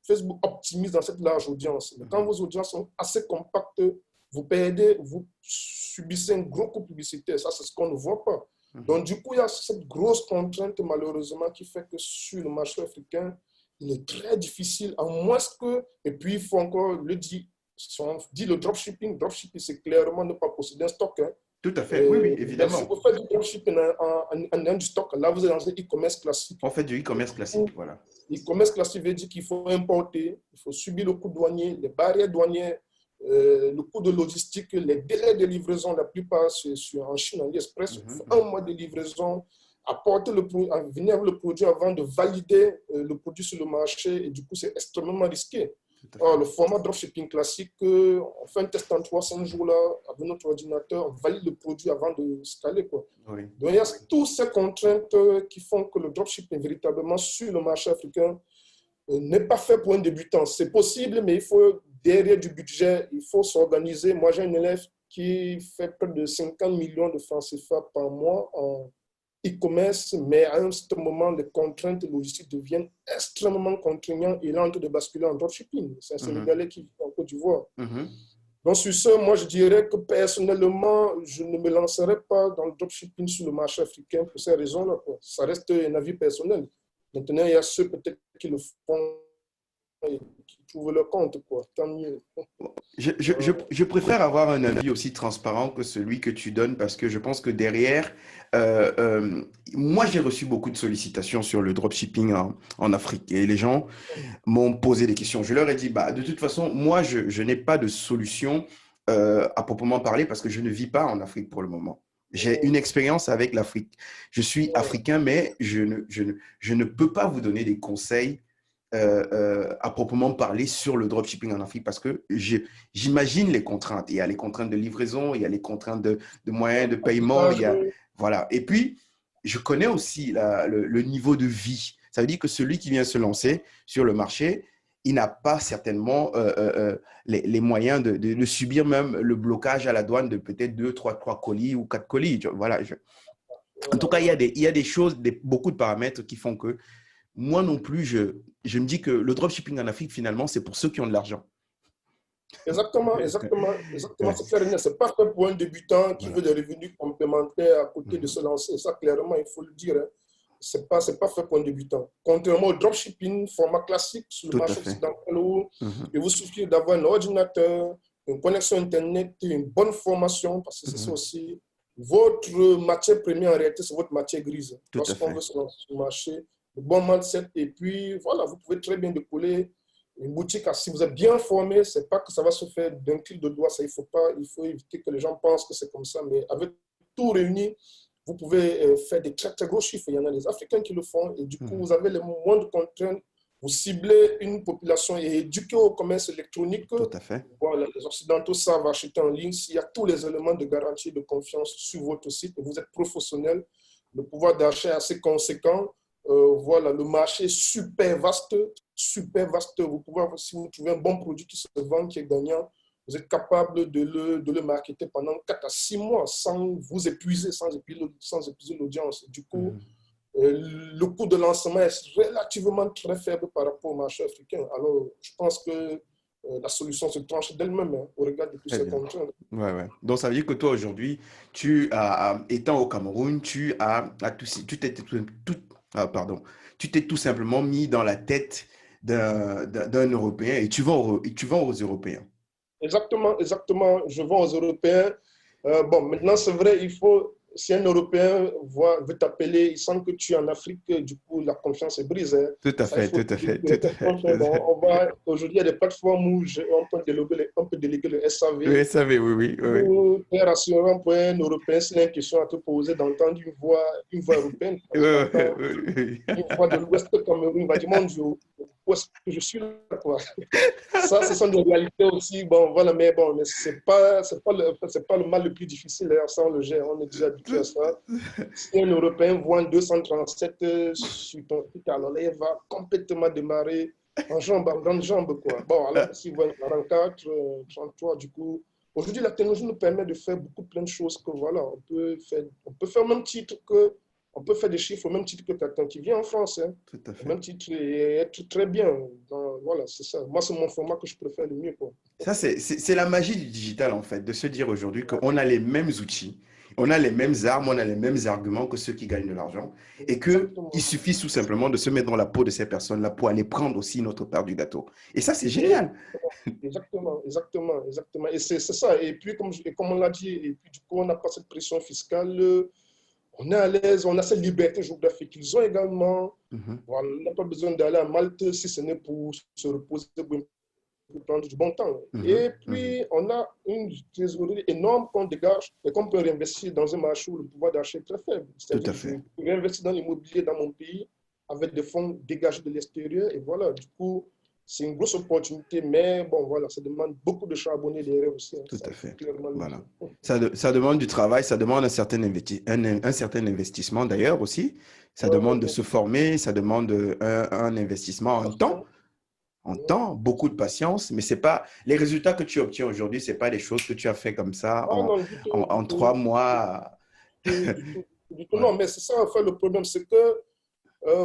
Speaker 2: Facebook optimise dans cette large audience. Mais quand vos audiences sont assez compactes, vous subissez un gros coût publicitaire. Ça, c'est ce qu'on ne voit pas. Donc, du coup, il y a cette grosse contrainte, malheureusement, qui fait que sur le marché africain, il est très difficile, à moins que, et puis il faut encore le dire, si on dit le dropshipping, c'est clairement ne pas posséder un stock. Hein.
Speaker 1: Tout à fait, oui, oui,
Speaker 2: Mais si
Speaker 1: évidemment.
Speaker 2: vous faites du dropshipping en ayant du stock, là, vous êtes dans un e-commerce classique.
Speaker 1: On fait du e-commerce classique, voilà.
Speaker 2: L'e-commerce classique veut dire qu'il faut importer, il faut subir le coût douanier, les barrières douanières, le coût de logistique, les délais de livraison, la plupart en Chine, en AliExpress, il faut 1 mois de livraison, venir avec le produit avant de valider le produit sur le marché, et du coup, c'est extrêmement risqué. Or, le format dropshipping classique, on fait un test en 300 jours là, avec notre ordinateur, on valide le produit avant de scaler, quoi.
Speaker 1: Oui.
Speaker 2: Donc, il y a toutes ces contraintes qui font que le dropshipping, véritablement, sur le marché africain, n'est pas fait pour un débutant. C'est possible, mais il faut derrière du budget, il faut s'organiser. Moi, j'ai un élève qui fait près de 50 millions de francs CFA par mois en e-commerce, mais à un certain moment, les contraintes logistiques deviennent extrêmement contraignantes et il est en train de basculer en dropshipping. C'est un Sénégalais qui vit en Côte d'Ivoire. Donc, sur ce, moi, je dirais que personnellement, je ne me lancerai pas dans le dropshipping sur le marché africain pour ces raisons-là, quoi. Ça reste un avis personnel. Maintenant, il y a ceux peut-être qui le font et qui trouvent leur compte, quoi. Tant mieux.
Speaker 1: Je préfère avoir un avis aussi transparent que celui que tu donnes parce que je pense que derrière, euh, euh, moi j'ai reçu beaucoup de sollicitations sur le dropshipping en Afrique et les gens m'ont posé des questions. Je leur ai dit, bah, de toute façon, moi je n'ai pas de solution à proprement parler parce que je ne vis pas en Afrique pour le moment. J'ai une expérience avec l'Afrique. Je suis africain, mais je ne peux pas vous donner des conseils à proprement parler sur le dropshipping en Afrique parce que j'imagine les contraintes. Il y a les contraintes de livraison, il y a les contraintes de moyens de paiement, il y a, voilà. Et puis, je connais aussi le niveau de vie. Ça veut dire que celui qui vient se lancer sur le marché, il n'a pas certainement les moyens de subir même le blocage à la douane de peut-être 3 colis ou 4 colis. Voilà. En tout cas, il y a des choses, beaucoup de paramètres qui font que moi non plus, je me dis que le dropshipping en Afrique, finalement, c'est pour ceux qui ont de l'argent.
Speaker 2: Exactement, exactement, exactement.
Speaker 1: Ouais,
Speaker 2: C'est clair et net. C'est pas fait pour un débutant qui
Speaker 1: voilà.
Speaker 2: veut des revenus complémentaires à côté de
Speaker 1: Mhm,
Speaker 2: se lancer. Ça, clairement, il faut le dire, hein. C'est pas fait pour un débutant. Contrairement au dropshipping, format classique sur le
Speaker 1: tout à
Speaker 2: marché
Speaker 1: fait.
Speaker 2: occidental où
Speaker 1: Mhm,
Speaker 2: il vous suffit d'avoir un ordinateur, une connexion Internet, une bonne formation, parce que c'est ça
Speaker 1: mhm,
Speaker 2: aussi. Votre matière première, en réalité, c'est votre matière grise.
Speaker 1: tout à
Speaker 2: Lorsqu'on
Speaker 1: fait.
Speaker 2: veut se lancer sur le marché, le bon mindset, et puis voilà, vous pouvez très bien décoller une boutique. Si vous êtes bien formé, c'est pas que ça va se faire d'un clic de doigt. Ça, il faut éviter que les gens pensent que c'est comme ça. Mais avec tout réuni, vous pouvez faire des très, très gros chiffres. Il y en a des Africains qui le font. Et du coup,
Speaker 1: Mhm,
Speaker 2: vous avez les moindres contraintes. Vous ciblez une population et éduquez au commerce électronique.
Speaker 1: tout à fait.
Speaker 2: Voilà, les Occidentaux savent acheter en ligne. S'il y a tous les éléments de garantie et de confiance sur votre site et vous êtes professionnel, le pouvoir d'achat est assez conséquent. Voilà, le marché est super vaste, super vaste. Vous pouvez, si vous trouvez un bon produit qui se vend, qui est gagnant, vous êtes capable de le marketer pendant 4 à 6 mois sans vous épuiser, sans épuiser l'audience. Du coup,
Speaker 1: Mhm.
Speaker 2: le coût de lancement est relativement très faible par rapport au marché africain. Alors, je pense que la solution se tranche d'elle-même, hein, au regard de tous
Speaker 1: Très
Speaker 2: ces
Speaker 1: bien.
Speaker 2: contraintes.
Speaker 1: Ouais, ouais. Donc, ça veut dire que toi, aujourd'hui, étant au Cameroun, tu t'es pardon, tu t'es tout simplement mis dans la tête d'un Européen et tu vends aux Européens.
Speaker 2: Exactement, exactement. Je vends aux Européens. Bon, maintenant, c'est vrai, il faut, si un Européen veut t'appeler, il sent que tu es en Afrique, du coup, la confiance est brisée.
Speaker 1: Tout à
Speaker 2: Ça, il
Speaker 1: fait,
Speaker 2: faut
Speaker 1: tout à fait,
Speaker 2: éviter
Speaker 1: tout
Speaker 2: les
Speaker 1: à fait.
Speaker 2: personnes. Bon, aujourd'hui, il y a des plateformes où on peut déléguer le SAV.
Speaker 1: Le SAV, oui, oui, oui.
Speaker 2: Très rassurant pour un Européen, s'il a une question à te poser, d'entendre une voix européenne.
Speaker 1: Oui,
Speaker 2: Parce qu'il
Speaker 1: oui,
Speaker 2: entend
Speaker 1: oui, oui.
Speaker 2: une voix de l'Ouest Cameroun, il va dire, mon Dieu, où est-ce que je suis là, quoi? Ça, ce sont des réalités aussi. Bon, voilà, mais bon, mais c'est pas le mal le plus difficile. D'ailleurs, ça, on le gère, on est déjà habitué à ça. Si un Européen voit un 237 sur ton site, alors là, il va complètement démarrer en grande jambe, quoi. Bon, alors, s'il voit un 44, 33, du coup, aujourd'hui, la technologie nous permet de faire plein de choses que, voilà, on peut faire au même titre que, on peut faire des chiffres au même titre que quelqu'un qui vient en France, hein,
Speaker 1: Tout à
Speaker 2: au
Speaker 1: fait.
Speaker 2: même titre et être très bien. Voilà, c'est ça. Moi, c'est mon format que je préfère le mieux, quoi.
Speaker 1: Ça, c'est la magie du digital, en fait, de se dire aujourd'hui qu'on a les mêmes outils, on a les mêmes armes, on a les mêmes arguments que ceux qui gagnent de l'argent et qu'il
Speaker 2: Exactement.
Speaker 1: suffit tout simplement de se mettre dans la peau de ces personnes-là pour aller prendre aussi notre part du gâteau. Et ça, c'est
Speaker 2: Et
Speaker 1: génial.
Speaker 2: exactement, exactement, exactement. Et c'est ça. Et puis, comme on l'a dit, et puis du coup, on n'a pas cette pression fiscale. On est à l'aise, on a cette liberté géographique qu'ils ont également.
Speaker 1: Mhm,
Speaker 2: Voilà, on n'a pas besoin d'aller à Malte si ce n'est pour se reposer, pour prendre du bon temps.
Speaker 1: mhm,
Speaker 2: Et
Speaker 1: mhm.
Speaker 2: puis, on a une trésorerie énorme qu'on dégage et qu'on peut réinvestir dans un marché où le pouvoir d'achat est très faible.
Speaker 1: Tout
Speaker 2: C'est-à-dire
Speaker 1: à
Speaker 2: que je
Speaker 1: fait.
Speaker 2: réinvestis dans l'immobilier dans mon pays avec des fonds dégagés de l'extérieur. Et voilà, du coup, c'est une grosse opportunité, mais bon, voilà, ça demande beaucoup de charbonner derrière aussi, hein.
Speaker 1: Tout
Speaker 2: Ça,
Speaker 1: à
Speaker 2: il faut
Speaker 1: fait.
Speaker 2: clairement le
Speaker 1: Voilà.
Speaker 2: dire.
Speaker 1: Ça demande du travail, ça demande un certain investissement d'ailleurs aussi. Ça
Speaker 2: Ouais, ouais,
Speaker 1: demande de
Speaker 2: bien
Speaker 1: se
Speaker 2: sûr.
Speaker 1: former, ça demande un investissement en temps, beaucoup de patience, mais c'est pas les résultats que tu obtiens aujourd'hui, c'est pas des choses que tu as fait comme ça
Speaker 2: Ah non, du tout, du
Speaker 1: en
Speaker 2: tout,
Speaker 1: 3 mois.
Speaker 2: du tout, du tout.
Speaker 1: Ouais.
Speaker 2: Non, mais c'est ça, en fait, le problème, c'est que,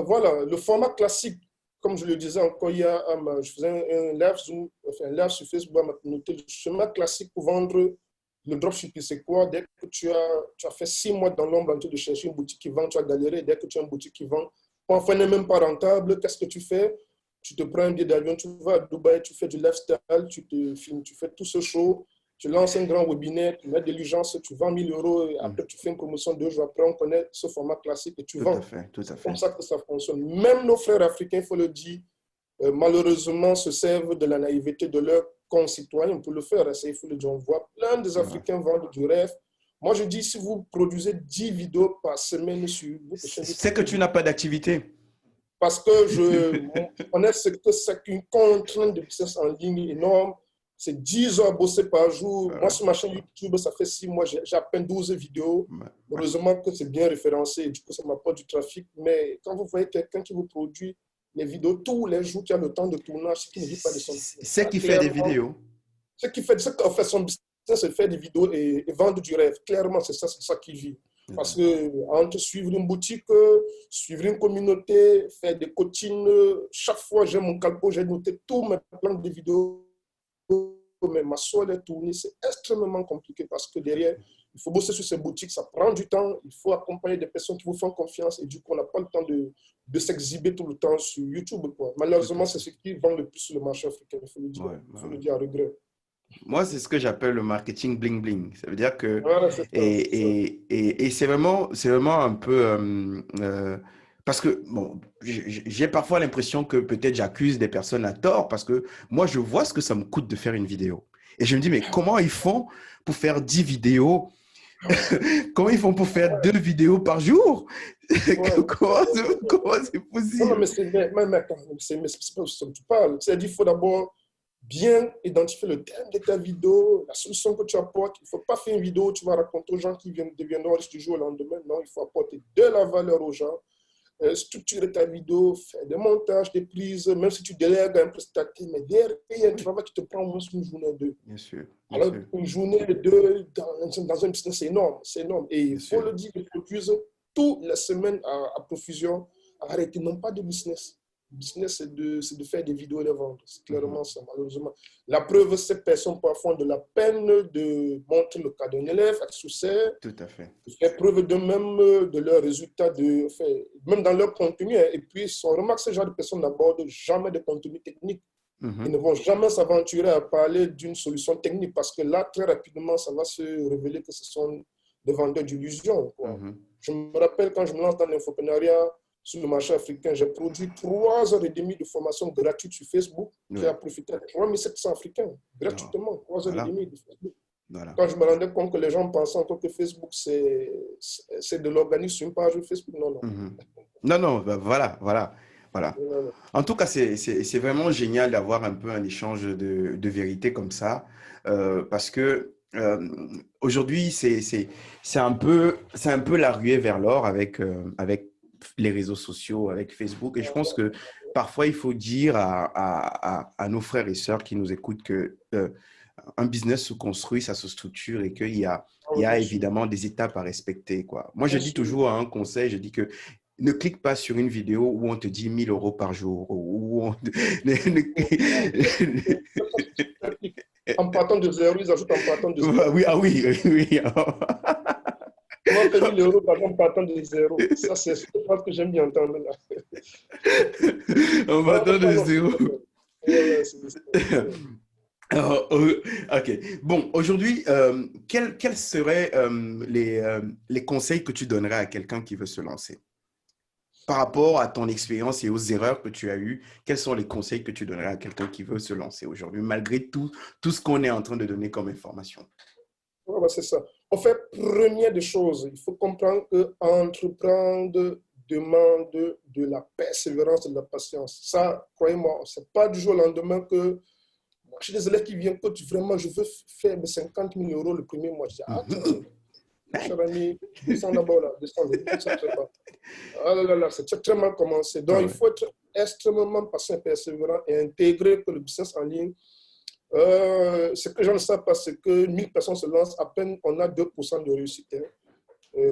Speaker 2: voilà, le format classique, comme je le disais encore hier, je faisais un live, enfin, un live sur Facebook à ma communauté. Le chemin classique pour vendre le dropshipping, c'est quoi? Dès que tu as fait 6 mois dans l'ombre en train de chercher une boutique qui vend, tu as galéré. Dès que tu as une boutique qui vend, parfois n'est même pas rentable, qu'est-ce que tu fais? Tu te prends un billet d'avion, tu vas à Dubaï, tu fais du lifestyle, tu te filmes, tu fais tout ce show, tu lances un grand webinaire, tu mets de l'urgence, tu vends 1 000 euros, et après tu fais une promotion 2 jours après, on connaît ce format classique et tu
Speaker 1: Tout à
Speaker 2: vends.
Speaker 1: fait, tout à
Speaker 2: C'est comme
Speaker 1: fait.
Speaker 2: ça que ça fonctionne. Même nos frères africains, il faut le dire, malheureusement, se servent de la naïveté de leurs concitoyens pour le faire. Il faut le dire. On voit plein des Africains vendre du rêve. Moi, je dis, si vous produisez 10 vidéos par semaine sur votre chaîne
Speaker 1: C'est que
Speaker 2: YouTube,
Speaker 1: tu n'as pas d'activité.
Speaker 2: parce que je connais ce que c'est qu'une contrainte de business en ligne énorme. C'est 10 heures à bosser par jour. Moi, sur ma chaîne YouTube, ça fait 6 mois, j'ai à peine 12 vidéos. Heureusement que c'est bien référencé, du coup, ça m'apporte du trafic. Mais quand vous voyez quelqu'un qui vous produit les vidéos tous les jours, qui a le temps de tournage, qui ne vit pas de son business.
Speaker 1: C'est qui fait des vidéos.
Speaker 2: Ce qui fait son business, c'est faire des vidéos et vendre du rêve. Clairement, c'est ça qui vit. Parce que entre suivre une boutique, suivre une communauté, faire des coachings, chaque fois j'ai mon calpo, j'ai noté tous mes plans de vidéos, mais ma soeur est tournée, c'est extrêmement compliqué parce que derrière, il faut bosser sur ces boutiques, ça prend du temps, il faut accompagner des personnes qui vous font confiance et du coup, on n'a pas le temps de s'exhiber tout le temps sur YouTube, quoi. Malheureusement, c'est ce qui vend le plus sur le marché africain, il faut le dire, il faut le dire à regret.
Speaker 1: Moi, c'est ce que j'appelle le marketing bling bling. Ça veut dire que
Speaker 2: Voilà, c'est ça,
Speaker 1: et c'est vraiment un peu parce que bon, j'ai parfois l'impression que peut-être j'accuse des personnes à tort parce que moi je vois ce que ça me coûte de faire une vidéo et je me dis mais comment ils font pour faire 10 vidéos? Comment ils font pour faire 2 vidéos par jour? Comment c'est
Speaker 2: Non,
Speaker 1: possible?
Speaker 2: mais c'est pas ce que tu parles. C'est-à-dire qu'il faut d'abord bien identifier le thème de ta vidéo, la solution que tu apportes. Il ne faut pas faire une vidéo où tu vas raconter aux gens qui deviendront riches du jour au lendemain. Non, il faut apporter de la valeur aux gens, structurer ta vidéo, faire des montages, des prises, même si tu délègues à un prestataire, mais derrière, il y a un travail qui te prend au moins une journée ou deux.
Speaker 1: Bien sûr.
Speaker 2: Alors, une journée ou deux dans un business, c'est énorme. C'est énorme. Et il faut le dire, ils produisent toutes les semaines à profusion. Arrêtez, non pas de business. Le business, c'est de faire des vidéos et de vendre. C'est clairement ça, malheureusement. La preuve, ces personnes parfois ont de la peine de montrer le cas d'un élève avec succès.
Speaker 1: Tout à fait.
Speaker 2: De faire preuve d'eux-mêmes, de leurs résultats, même dans leur contenu. Et puis, on remarque que ce genre de personnes n'abordent jamais de contenu technique. Ils ne vont jamais s'aventurer à parler d'une solution technique parce que là, très rapidement, ça va se révéler que ce sont des vendeurs d'illusions. Je me rappelle quand je me lance dans l'infoprenariat sur le marché africain, j'ai produit 3 heures et demie de formation gratuite sur Facebook qui a profité à 3700 Africains gratuitement. 3 heures et demie de Facebook. Voilà. Quand je me rendais compte que les gens pensaient encore que Facebook, c'est de l'organisme sur une page Facebook, non.
Speaker 1: Non, voilà. En tout cas, c'est vraiment génial d'avoir un peu un échange de vérité comme ça, parce que aujourd'hui, c'est un peu la ruée vers l'or avec les réseaux sociaux, avec Facebook. Et je pense que parfois, il faut dire à nos frères et sœurs qui nous écoutent que un business se construit, ça se structure et qu'il y a évidemment des étapes à respecter, quoi. Moi, je dis toujours un conseil, je dis que ne clique pas sur une vidéo où on te dit 1 000 euros par jour. Où on...
Speaker 2: En partant de zéro, ils ajoutent en partant de zéro.
Speaker 1: Oui, oui.
Speaker 2: Comment faire 1 000 euros par exemple en partant de zéro? Ça, c'est ce que j'aime bien entendre là.
Speaker 1: En partant de zéro. Ok. Bon, aujourd'hui, quels seraient les conseils que tu donnerais à quelqu'un qui veut se lancer? Par rapport à ton expérience et aux erreurs que tu as eues, quels sont les conseils que tu donnerais à quelqu'un qui veut se lancer aujourd'hui, malgré tout ce qu'on est en train de donner comme information?
Speaker 2: Ouais, c'est ça. En fait, première des choses, il faut comprendre qu'entreprendre demande de la persévérance et de la patience. Ça, croyez-moi, ce n'est pas du jour au lendemain que j'ai des élèves qui viennent, coach, vraiment, je veux faire mes 50 000 euros le premier mois. Je dis, attends, cher ami, descends d'abord là, descends, ça ne fait pas. Ah là là, c'est très mal commencé. Donc, il faut être extrêmement patient et persévérant et intégrer que le business en ligne, ce que je ne sais pas, c'est que 1000 personnes se lancent, à peine on a 2% de réussite.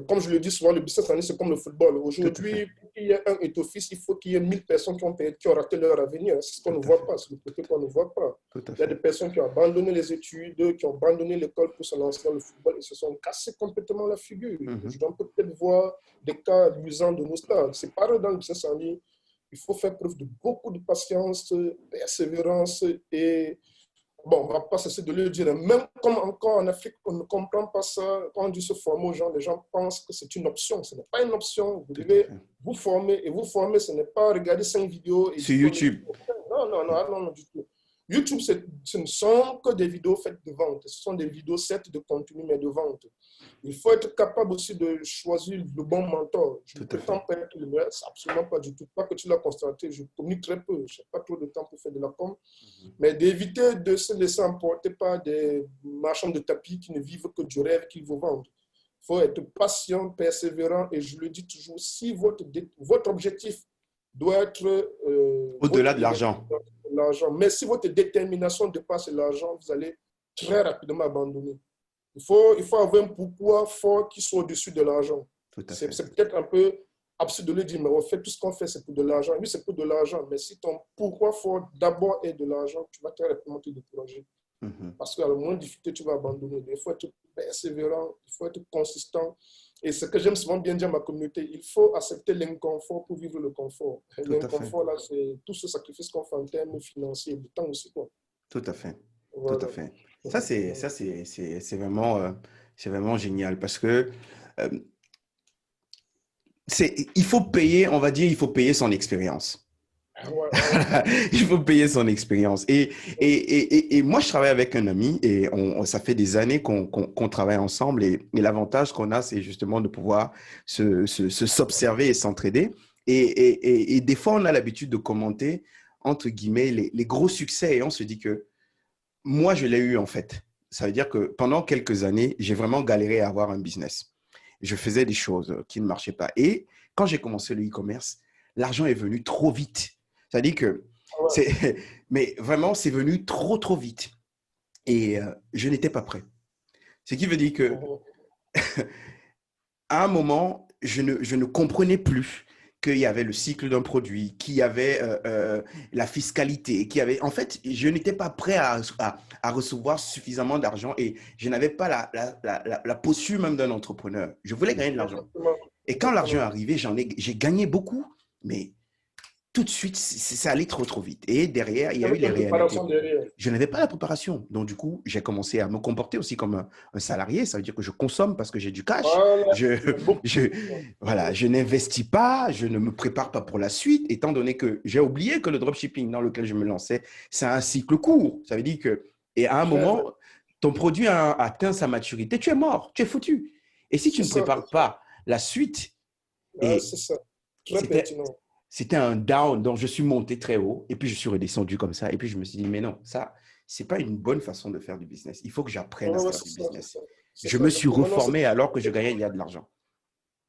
Speaker 2: Comme je le dis souvent, le business en ligne, c'est comme le football.
Speaker 1: Tout à fait.
Speaker 2: Aujourd'hui, pour qu'il y ait un édifice, il faut qu'il y ait 1000 personnes qui ont raté leur avenir. C'est ce qu'on ne
Speaker 1: Tout à
Speaker 2: voit
Speaker 1: fait.
Speaker 2: pas, c'est le côté qu'on ne voit pas.
Speaker 1: Tout à
Speaker 2: Il y a des
Speaker 1: fait.
Speaker 2: personnes qui ont abandonné les études, qui ont abandonné l'école pour se lancer dans le football et se sont cassés complètement la figure.
Speaker 1: Mhm.
Speaker 2: On peut peut-être voir des cas amusants de nos stars. C'est pareil dans le business en ligne. Il faut faire preuve de beaucoup de patience, persévérance et bon, on ne va pas cesser de le dire. Même comme encore en Afrique, on ne comprend pas ça. Quand on dit se former aux gens, les gens pensent que c'est une option. Ce n'est pas une option. Vous
Speaker 1: Tout à
Speaker 2: devez
Speaker 1: fait.
Speaker 2: vous former. Et vous former, ce n'est pas regarder 5 vidéos et
Speaker 1: Sur
Speaker 2: dire qu'on est...
Speaker 1: YouTube.
Speaker 2: Non, non, non, non, non, du tout. YouTube, ce ne sont que des vidéos faites de vente. Ce sont des vidéos, certes, de contenu, mais de vente. Il faut être capable aussi de choisir le bon mentor. Je ne
Speaker 1: Tout à fait.
Speaker 2: prétends pas être le meilleur, c'est absolument pas du tout. Pas que tu l'as constaté, je communique très peu. Je n'ai pas trop de temps pour faire de la com. Mais d'éviter de se laisser emporter par des marchands de tapis qui ne vivent que du rêve qu'ils vous vendent. Il faut être patient, persévérant. Et je le dis toujours, si votre objectif doit être
Speaker 1: Au-delà de l'argent.
Speaker 2: l'argent, mais si votre détermination dépasse l'argent, vous allez très rapidement abandonner. Il faut avoir un pourquoi fort qui soit au-dessus de l'argent.
Speaker 1: Tout à
Speaker 2: C'est
Speaker 1: fait.
Speaker 2: peut-être un peu absurde de le dire, mais on fait tout ce qu'on fait, c'est pour de l'argent. Oui, c'est pour de l'argent, mais si ton pourquoi fort d'abord est de l'argent, tu vas très rapidement te décourager.
Speaker 1: Mhm.
Speaker 2: Parce qu'à le moins de difficulté, tu vas abandonner. Il faut être persévérant, il faut être consistant. Et ce que j'aime souvent bien dire à ma communauté, il faut accepter l'inconfort pour vivre le confort.
Speaker 1: Tout à fait.
Speaker 2: L'inconfort, là, c'est tout ce sacrifice qu'on fait en termes financiers, du temps aussi, quoi.
Speaker 1: Tout à fait. Tout à
Speaker 2: Voilà.
Speaker 1: fait. C'est vraiment, c'est vraiment génial parce que euh, il faut payer, on va dire, il faut payer son expérience.
Speaker 2: Ouais, ouais.
Speaker 1: Il faut payer son expérience. Et moi, je travaille avec un ami et ça fait des années qu'on travaille ensemble. Et l'avantage qu'on a, c'est justement de pouvoir s'observer et s'entraider. Et des fois, on a l'habitude de commenter, entre guillemets, les gros succès. Et on se dit que moi, je l'ai eu en fait. Ça veut dire que pendant quelques années, j'ai vraiment galéré à avoir un business. Je faisais des choses qui ne marchaient pas. Et quand j'ai commencé le e-commerce, l'argent est venu trop vite. C'est-à-dire que
Speaker 2: Ouais.
Speaker 1: mais vraiment, c'est venu trop, trop vite. Et je n'étais pas prêt. Ce qui veut dire que
Speaker 2: Mhm.
Speaker 1: à un moment, je ne comprenais plus qu'il y avait le cycle d'un produit, qu'il y avait la fiscalité, qu'il y avait... En fait, je n'étais pas prêt à recevoir suffisamment d'argent et je n'avais pas la posture même d'un entrepreneur. Je voulais gagner de l'argent.
Speaker 2: Exactement.
Speaker 1: Et quand l'argent est
Speaker 2: Exactement.
Speaker 1: arrivé, j'ai gagné beaucoup, mais tout de suite, ça allait trop, trop vite. Et derrière, il y a eu
Speaker 2: Avec
Speaker 1: les
Speaker 2: une préparation
Speaker 1: réalités.
Speaker 2: derrière.
Speaker 1: Je n'avais pas la préparation. Donc, du coup, j'ai commencé à me comporter aussi comme un salarié. Ça veut dire que je consomme parce que j'ai du cash.
Speaker 2: Voilà.
Speaker 1: Je,
Speaker 2: Il y a beaucoup.
Speaker 1: je, voilà, je n'investis pas, je ne me prépare pas pour la suite, étant donné que j'ai oublié que le dropshipping dans lequel je me lançais, c'est un cycle court. Ça veut dire que, et à un
Speaker 2: Très vrai.
Speaker 1: moment, ton produit a atteint sa maturité, tu es mort, tu es foutu. Et si tu
Speaker 2: C'est
Speaker 1: ne
Speaker 2: ça.
Speaker 1: prépares pas la suite,
Speaker 2: Ah,
Speaker 1: et
Speaker 2: c'est ça. Très
Speaker 1: c'était
Speaker 2: pertinent.
Speaker 1: c'était un down, donc je suis monté très haut et puis je suis redescendu comme ça. Et puis je me suis dit, mais non, ça, c'est pas une bonne façon de faire du business. Il faut que j'apprenne à
Speaker 2: Ouais, ouais,
Speaker 1: faire
Speaker 2: c'est
Speaker 1: du
Speaker 2: ça, c'est
Speaker 1: business.
Speaker 2: ça. C'est
Speaker 1: Je
Speaker 2: ça,
Speaker 1: me suis
Speaker 2: exactement. Non,
Speaker 1: reformé alors que je gagnais il y a de l'argent.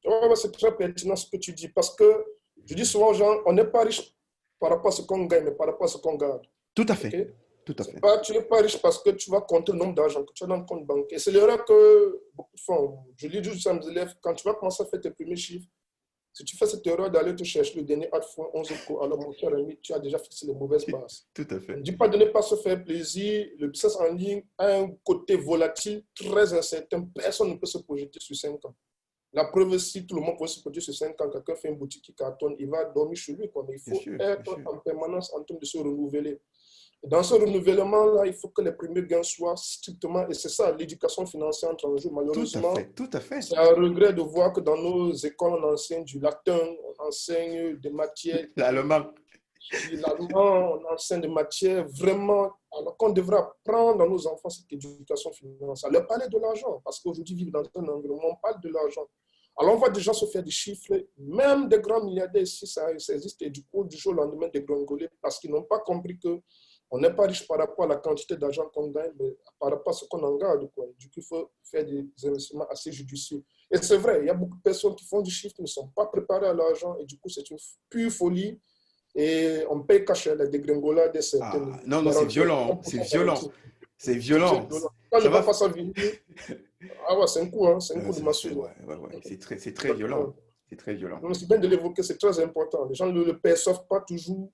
Speaker 2: ouais, ouais, c'est très pertinent ce que tu dis. Parce que je dis souvent aux gens, on n'est pas riche par rapport à ce qu'on gagne, mais par rapport à ce qu'on garde.
Speaker 1: Tout à
Speaker 2: OK?
Speaker 1: fait. Tout à fait.
Speaker 2: Tu n'es pas riche parce que tu vas compter le nombre d'argent que tu as dans le compte bancaire. C'est l'erreur que beaucoup font. Je dis juste à mes élèves, quand tu vas commencer à faire tes premiers chiffres, si tu fais cette erreur d'aller te chercher le dernier fois 11 euros, alors mon cher ami, tu as déjà fixé les mauvaises bases.
Speaker 1: Tout à
Speaker 2: On ne
Speaker 1: fait.
Speaker 2: dit pas de ne pas se faire plaisir. Le business en ligne a un côté volatile, très incertain. Personne ne peut se projeter sur 5 ans. La preuve, si tout le monde peut se projeter sur 5 ans, quelqu'un fait une boutique qui cartonne, il va dormir chez lui. Mais il
Speaker 1: Bien
Speaker 2: faut
Speaker 1: sûr, bien
Speaker 2: être
Speaker 1: sûr.
Speaker 2: en permanence en train de se renouveler. Et dans ce renouvellement-là, il faut que les premiers gains soient strictement, et c'est ça, l'éducation financière entre en jeu.
Speaker 1: Tout à
Speaker 2: Malheureusement,
Speaker 1: fait. Tout à fait.
Speaker 2: c'est un regret de voir que dans nos écoles, on enseigne du latin, on enseigne des matières
Speaker 1: L'allemand.
Speaker 2: l'allemand, on enseigne des matières vraiment, alors qu'on devrait apprendre à nos enfants cette éducation financière. Leur parler de l'argent, parce qu'aujourd'hui, vivre dans un environnement, on parle de l'argent. Alors, on voit des gens se faire des chiffres, même des grands milliardaires ici, ça existe, et du coup, du jour au lendemain, dégringoler, parce qu'ils n'ont pas compris que on n'est pas riche par rapport à la quantité d'argent qu'on gagne, mais par rapport à ce qu'on en garde, quoi. Du coup, il faut faire des investissements assez judicieux. Et c'est vrai, il y a beaucoup de personnes qui font du chiffre, qui ne sont pas préparées à l'argent, et du coup, c'est une pure folie. Et on paye cacher la dégringolade de certaines
Speaker 1: Ah, non, non, c'est
Speaker 2: garanties.
Speaker 1: violent. C'est
Speaker 2: 100%
Speaker 1: violent.
Speaker 2: garantie.
Speaker 1: C'est
Speaker 2: C'est très
Speaker 1: violent.
Speaker 2: violent. On ne
Speaker 1: Ça
Speaker 2: voit
Speaker 1: va.
Speaker 2: pas ça venir. Ah ouais, c'est un coup, hein, c'est un coup de massue.
Speaker 1: Ouais, ouais, ouais. C'est très violent.
Speaker 2: Exactement.
Speaker 1: C'est très violent.
Speaker 2: Donc, c'est bien de l'évoquer, c'est très important. Les gens ne le perçoivent pas toujours.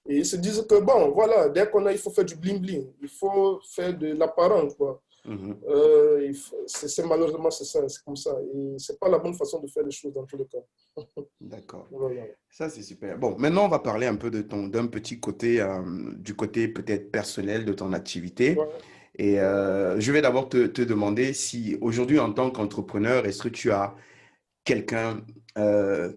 Speaker 2: Et ils se disent que, bon, voilà, dès qu'on a, il faut faire du bling-bling. Il faut faire de l'apparent, quoi.
Speaker 1: Mhm.
Speaker 2: Malheureusement, c'est ça, c'est comme ça. Et c'est pas la bonne façon de faire les choses dans tous les cas.
Speaker 1: D'accord.
Speaker 2: Voilà.
Speaker 1: Ça, c'est super. Bon, maintenant, on va parler un peu d'un petit côté, du côté peut-être personnel de ton activité.
Speaker 2: Ouais,
Speaker 1: Et
Speaker 2: ouais.
Speaker 1: je vais d'abord te demander si aujourd'hui, en tant qu'entrepreneur, est-ce que tu as quelqu'un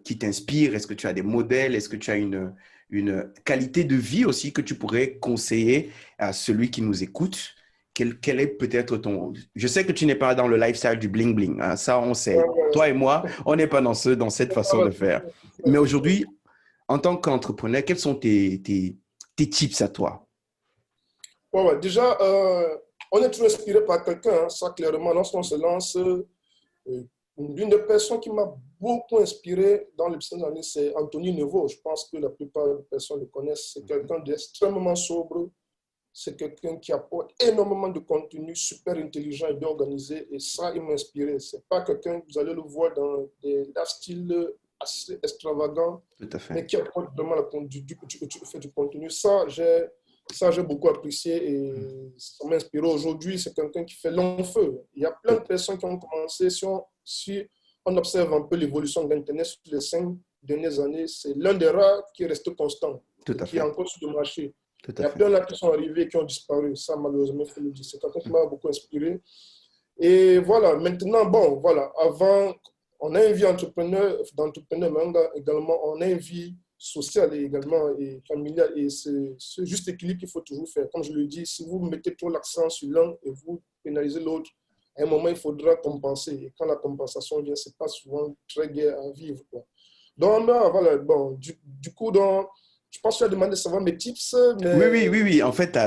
Speaker 1: qui t'inspire? Est-ce que tu as des modèles? Est-ce que tu as une qualité de vie aussi que tu pourrais conseiller à celui qui nous écoute? Quel est peut-être ton... Je sais que tu n'es pas dans le lifestyle du bling-bling, hein, ça on
Speaker 2: Ouais,
Speaker 1: sait.
Speaker 2: ouais.
Speaker 1: Toi et moi, on n'est pas dans cette
Speaker 2: C'est pas
Speaker 1: façon
Speaker 2: la
Speaker 1: de faire. Mais aujourd'hui, en tant qu'entrepreneur, quels sont tes tips à toi?
Speaker 2: Ouais, ouais. Déjà, on est toujours inspiré par quelqu'un, hein, ça clairement, lorsqu'on se lance. L'une des personnes qui m'a beaucoup inspiré dans le business en ligne, c'est Anthony Neveu. Je pense que la plupart des personnes le connaissent. C'est quelqu'un d'extrêmement sobre. C'est quelqu'un qui apporte énormément de contenu super intelligent et bien organisé. Et ça, il m'a inspiré. C'est pas quelqu'un, vous allez le voir dans des styles assez extravagants,
Speaker 1: Tout à fait.
Speaker 2: mais qui apporte vraiment tu fais du contenu. Ça, j'ai beaucoup apprécié et ça m'a inspiré. Aujourd'hui, c'est quelqu'un qui fait long feu. Il y a plein de personnes qui ont commencé. Si on observe un peu l'évolution d'Internet sur les 5 dernières années, c'est l'un des rares qui reste constant
Speaker 1: Tout
Speaker 2: et
Speaker 1: à
Speaker 2: qui est
Speaker 1: fait.
Speaker 2: encore sur le marché.
Speaker 1: Tout
Speaker 2: Il
Speaker 1: à
Speaker 2: y a
Speaker 1: fait.
Speaker 2: plein là qui sont arrivés et qui ont disparu. Ça, malheureusement, il faut le dire. C'est quelqu'un qui m'a beaucoup inspiré. Et voilà, maintenant, bon, voilà, avant, on a une vie d'entrepreneur, mais également, on a une vie sociale et également et familiale. Et c'est ce juste équilibre qu'il faut toujours faire. Comme je le dis, si vous mettez trop l'accent sur l'un et vous pénalisez l'autre, à un moment, il faudra compenser. Et quand la compensation vient, ce n'est pas souvent très gai à vivre, quoi. Donc, là, voilà, bon, du coup, je pense que tu as demandé de savoir mes tips,
Speaker 1: Oui,
Speaker 2: mais
Speaker 1: oui, oui, oui. En fait,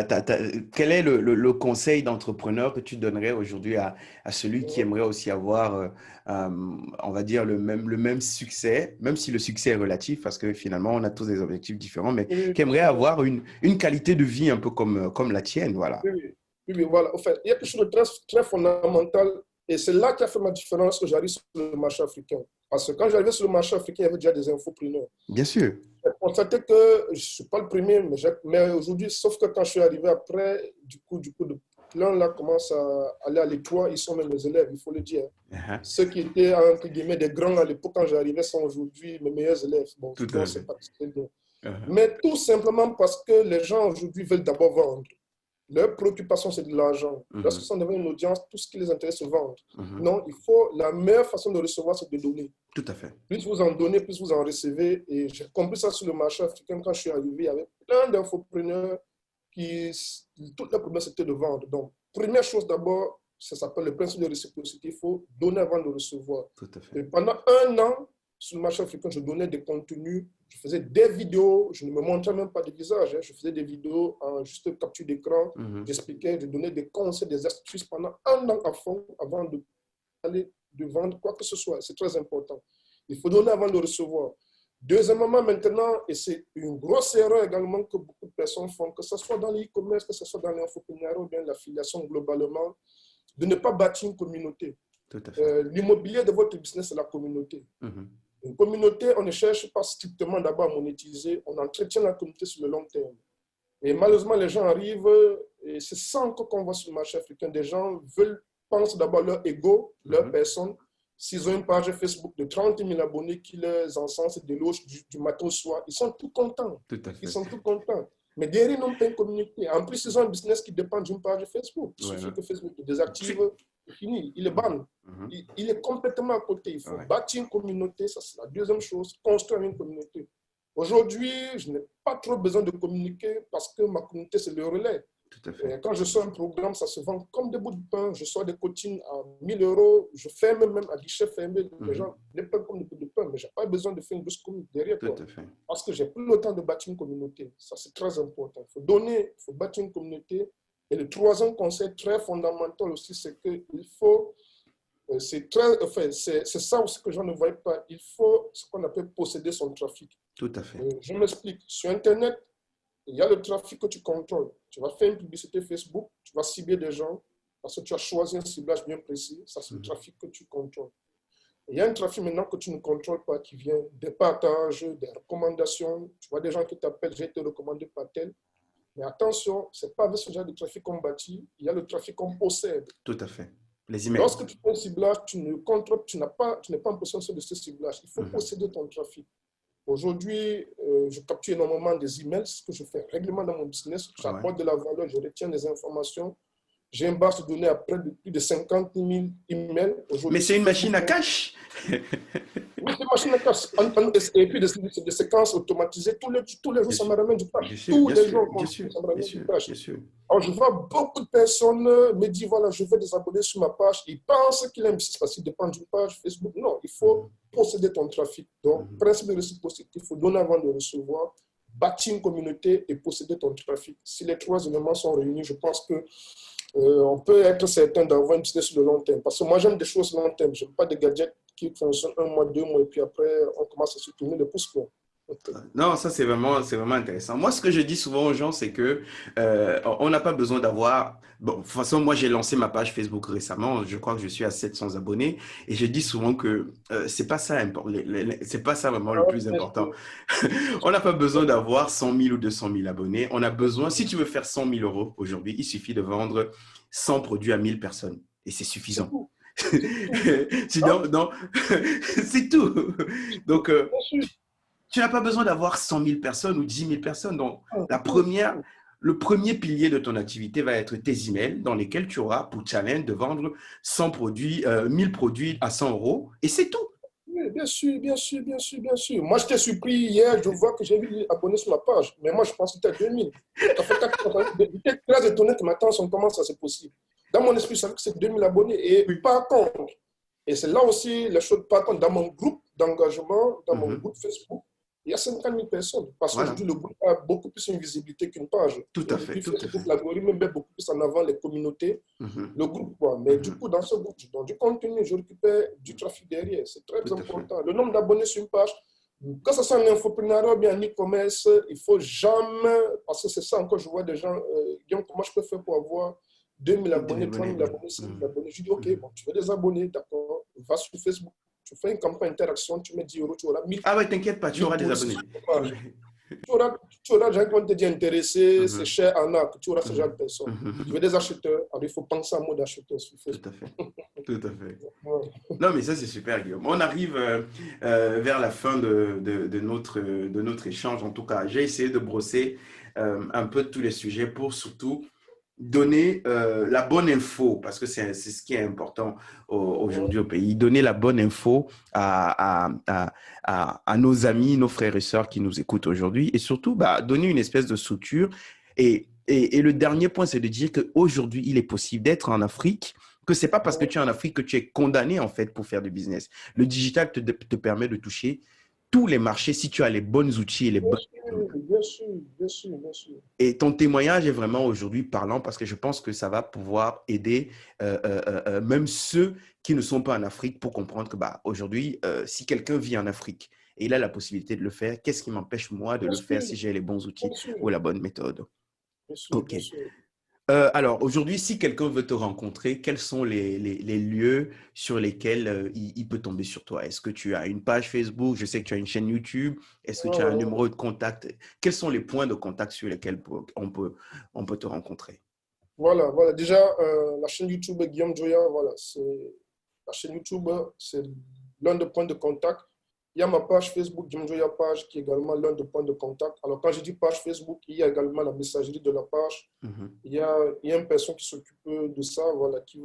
Speaker 1: quel est le conseil d'entrepreneur que tu donnerais aujourd'hui à celui qui aimerait aussi avoir, on va dire, le même succès, même si le succès est relatif, parce que finalement, on a tous des objectifs différents, mais
Speaker 2: oui,
Speaker 1: qui aimerait avoir une qualité de vie un peu comme la tienne, voilà.
Speaker 2: oui, oui, oui, oui, voilà. En fait, il y a quelque chose de très, très fondamental et c'est là qui a fait ma différence que j'arrive sur le marché africain. Parce que quand j'arrivais sur le marché africain, il y avait déjà des infopreneurs.
Speaker 1: Bien sûr.
Speaker 2: J'ai constaté que je ne suis pas le premier, mais aujourd'hui, sauf que quand je suis arrivé après, plein là commencent à aller à l'étroit, ils sont même mes élèves, il faut le dire.
Speaker 1: Uh-huh.
Speaker 2: Ceux qui étaient, entre guillemets, des grands à l'époque quand j'arrivais sont aujourd'hui mes meilleurs élèves. Bon,
Speaker 1: Tout
Speaker 2: donc
Speaker 1: à
Speaker 2: c'est
Speaker 1: fait.
Speaker 2: pas très bien.
Speaker 1: Uh-huh.
Speaker 2: Mais tout simplement parce que les gens aujourd'hui veulent d'abord vendre. Leur préoccupation, c'est de l'argent. Lorsqu'ils
Speaker 1: Mhm.
Speaker 2: sont devant une audience, tout ce qui les intéresse, c'est vendre.
Speaker 1: Mhm.
Speaker 2: Non, la meilleure façon de recevoir, c'est de donner.
Speaker 1: Tout à fait.
Speaker 2: Plus vous en donnez, plus vous en recevez. Et j'ai compris ça sur le marché africain quand je suis arrivé. Il y avait plein d'infopreneurs qui, toute la promesse, c'était de vendre. Donc, première chose d'abord, ça s'appelle le principe de réciprocité. Il faut donner avant de recevoir.
Speaker 1: Tout à fait.
Speaker 2: Et pendant 1 an, sur le marché africain, je donnais des contenus, je faisais des vidéos, je ne me montrais même pas de visage, hein, je faisais des vidéos en juste capture d'écran,
Speaker 1: Mhm.
Speaker 2: j'expliquais, je donnais des conseils, des astuces pendant 1 an à fond avant d'aller de vendre quoi que ce soit. C'est très important. Il faut donner avant de recevoir. Deuxièmement, maintenant, et c'est une grosse erreur également que beaucoup de personnes font, que ce soit dans l'e-commerce, que ce soit dans l'infoprenariat ou bien l'affiliation globalement, de ne pas bâtir une communauté.
Speaker 1: Tout à fait.
Speaker 2: L'immobilier de votre business, c'est la communauté.
Speaker 1: Mhm.
Speaker 2: Une communauté, on ne cherche pas strictement d'abord à monétiser, on entretient la communauté sur le long terme. Et malheureusement, les gens arrivent, et c'est ça encore qu'on voit sur le marché africain, des gens pensent d'abord leur ego, leur
Speaker 1: Mhm.
Speaker 2: personne. S'ils ont une page Facebook de 30 000 abonnés qui les encensent et déloge du matin au soir, ils sont tout contents.
Speaker 1: Tout à
Speaker 2: Ils
Speaker 1: fait.
Speaker 2: sont tout contents. Mais derrière, ils n'ont pas une communauté. En plus, ils ont un business qui dépend d'une page Facebook. Il
Speaker 1: Ouais,
Speaker 2: suffit
Speaker 1: ouais.
Speaker 2: que Facebook le désactive, c'est fini. Il est
Speaker 1: Mhm.
Speaker 2: ban.
Speaker 1: Mhm.
Speaker 2: Il est complètement à côté. Il faut
Speaker 1: Ouais.
Speaker 2: bâtir une communauté. Ça, c'est la deuxième chose. Construire une communauté. Aujourd'hui, je n'ai pas trop besoin de communiquer parce que ma communauté, c'est le relais.
Speaker 1: Tout à
Speaker 2: Et
Speaker 1: fait.
Speaker 2: quand je sors un programme, ça se vend comme des bouts de pain. Je sors des coachings à 1 000 euros. Je ferme même à guichet fermé. Les
Speaker 1: Mhm.
Speaker 2: gens les prennent comme des bouts de pain. Mais je n'ai pas besoin de faire une grosse communauté derrière,
Speaker 1: Tout
Speaker 2: quoi.
Speaker 1: à fait.
Speaker 2: Parce que j'ai plus le temps de bâtir une communauté. Ça, c'est très important. Il faut donner, il faut bâtir une communauté. Et le troisième conseil très fondamental aussi, c'est qu'il faut, c'est ça aussi que je ne voyais pas, il faut ce qu'on appelle posséder son trafic.
Speaker 1: Tout à fait.
Speaker 2: Je m'explique. Sur Internet, il y a le trafic que tu contrôles. Tu vas faire une publicité Facebook, tu vas cibler des gens. parce que tu as choisi un ciblage bien précis. Ça, c'est le trafic que tu contrôles. Il y a un trafic maintenant que tu ne contrôles pas qui vient des partages, des recommandations. Tu vois des gens qui t'appellent, j'ai été recommandé par tel. Mais attention, ce n'est pas avec ce genre de trafic qu'on bâtit. Il y a le trafic qu'on possède.
Speaker 1: Tout à fait. Les emails.
Speaker 2: Lorsque tu fais un ciblage, tu ne contrôles, tu n'es pas en possession de ce ciblage. Il faut posséder ton trafic. Aujourd'hui, je capture énormément des emails, ce que je fais régulièrement dans mon business. J'apporte de la valeur, je retiens des informations. J'ai une base de données à près de plus de 50 000 emails.
Speaker 1: Mais c'est une machine à cache.
Speaker 2: Oui, c'est une machine à cache. Et puis des séquences automatisées. Tous les jours, ça me ramène du cash. Tous les jours, ça me ramène du cash. Alors, je vois beaucoup de personnes me dire, voilà, je veux des abonnés sur ma page. Ils pensent qu'il y a un business parce qu'il dépend d'une page Facebook. Non, il faut posséder ton trafic. Donc, principe de réciprocité, il faut donner avant de recevoir, bâtir une communauté et posséder ton trafic. Si les trois éléments sont réunis, je pense que on peut être certain d'avoir un business sur le long terme. Parce que moi, j'aime des choses sur le long terme. Je n'aime pas des gadgets qui fonctionnent 1 mois, 2 mois, et puis après, on commence à se tourner le pouce.
Speaker 1: Non, ça c'est vraiment intéressant. Moi, ce que je dis souvent aux gens, c'est que on n'a pas besoin d'avoir. Bon, de toute façon, moi j'ai lancé ma page Facebook récemment. Je crois que je suis à 700 abonnés et je dis souvent que c'est pas ça c'est pas ça vraiment le plus important. On n'a pas besoin d'avoir 100 000 ou 200 000 abonnés. On a besoin, si tu veux faire 100 000 euros aujourd'hui, il suffit de vendre 100 produits à 1000 personnes et c'est suffisant. Sinon, non, c'est tout. Donc tu n'as pas besoin d'avoir 100 000 personnes ou 10 000 personnes. Donc, le premier pilier de ton activité va être tes emails dans lesquels tu auras pour challenge de vendre 100 produits, 1000 produits à 100 euros et c'est tout.
Speaker 2: Oui, bien sûr, bien sûr, bien sûr, bien sûr. Moi, j'étais surpris hier, je vois que j'ai vu des abonnés sur ma page. Mais moi, je pense que c'était 2000. Ça fait 4 ans. J'étais très étonné que maintenant, comment ça c'est possible. Dans mon esprit, je savais que c'est 2000 abonnés. Et par contre, et c'est là aussi la chose, par contre, dans mon groupe d'engagement, dans mon groupe Facebook, il y a 50 000 personnes. Parce qu'aujourd'hui, le groupe a beaucoup plus une visibilité qu'une page.
Speaker 1: Tout à fait.
Speaker 2: L'algorithme met beaucoup plus en avant les communautés, le groupe. Quoi. Mais du coup, dans ce groupe, je donne du contenu, je récupère du trafic derrière. C'est très important. Le nombre d'abonnés sur une page, que ce soit en infoprenariat ou bien en e-commerce, il ne faut jamais, parce que c'est ça encore, je vois des gens, comment je peux faire pour avoir 2000 abonnés, 3000 abonnés, 5000 abonnés. Je dis, OK, bon, tu veux des abonnés, d'accord, va sur Facebook. Tu fais une campagne d'interaction, tu mets 10 euros, tu auras 1000.
Speaker 1: Ah ouais, t'inquiète pas, tu auras des abonnés.
Speaker 2: Tu auras des gens qui vont te dire intéressé, c'est cher, Anna, tu auras ce genre de personnes. Tu veux des acheteurs, alors il faut penser à un mot d'acheteur sur Facebook.
Speaker 1: Tout à fait. Tout à fait. Ouais. Non, mais ça, c'est super, Guillaume. On arrive vers la fin de notre échange. En tout cas, j'ai essayé de brosser un peu tous les sujets pour surtout donner la bonne info, parce que c'est ce qui est important aujourd'hui au pays, donner la bonne info à nos amis, nos frères et sœurs qui nous écoutent aujourd'hui, et surtout donner une espèce de structure. Et le dernier point, c'est de dire qu'aujourd'hui, il est possible d'être en Afrique, que ce n'est pas parce que tu es en Afrique que tu es condamné en fait pour faire du business. Le digital te permet de toucher tous les marchés si tu as les bons outils et les bonnes méthodes.
Speaker 2: Bien sûr, bien sûr, bien sûr.
Speaker 1: Et ton témoignage est vraiment aujourd'hui parlant parce que je pense que ça va pouvoir aider même ceux qui ne sont pas en Afrique pour comprendre que aujourd'hui, si quelqu'un vit en Afrique et il a la possibilité de le faire, qu'est-ce qui m'empêche moi de le faire si j'ai les bons outils ou la bonne méthode?
Speaker 2: Bien sûr,
Speaker 1: Ok.
Speaker 2: bien sûr.
Speaker 1: Alors, aujourd'hui, si quelqu'un veut te rencontrer, quels sont les lieux sur lesquels il peut tomber sur toi? Est-ce que tu as une page Facebook? Je sais que tu as une chaîne YouTube. Est-ce que tu as un numéro de contact? Quels sont les points de contact sur lesquels on peut te rencontrer?
Speaker 2: Voilà. Déjà, la chaîne YouTube Guillaume Joya, la chaîne YouTube, c'est l'un des points de contact. Il y a ma page Facebook, Guillaume Joya page, qui est également l'un des points de contact. Alors, quand je dis page Facebook, il y a également la messagerie de la page. Il y a une personne qui s'occupe de ça, qui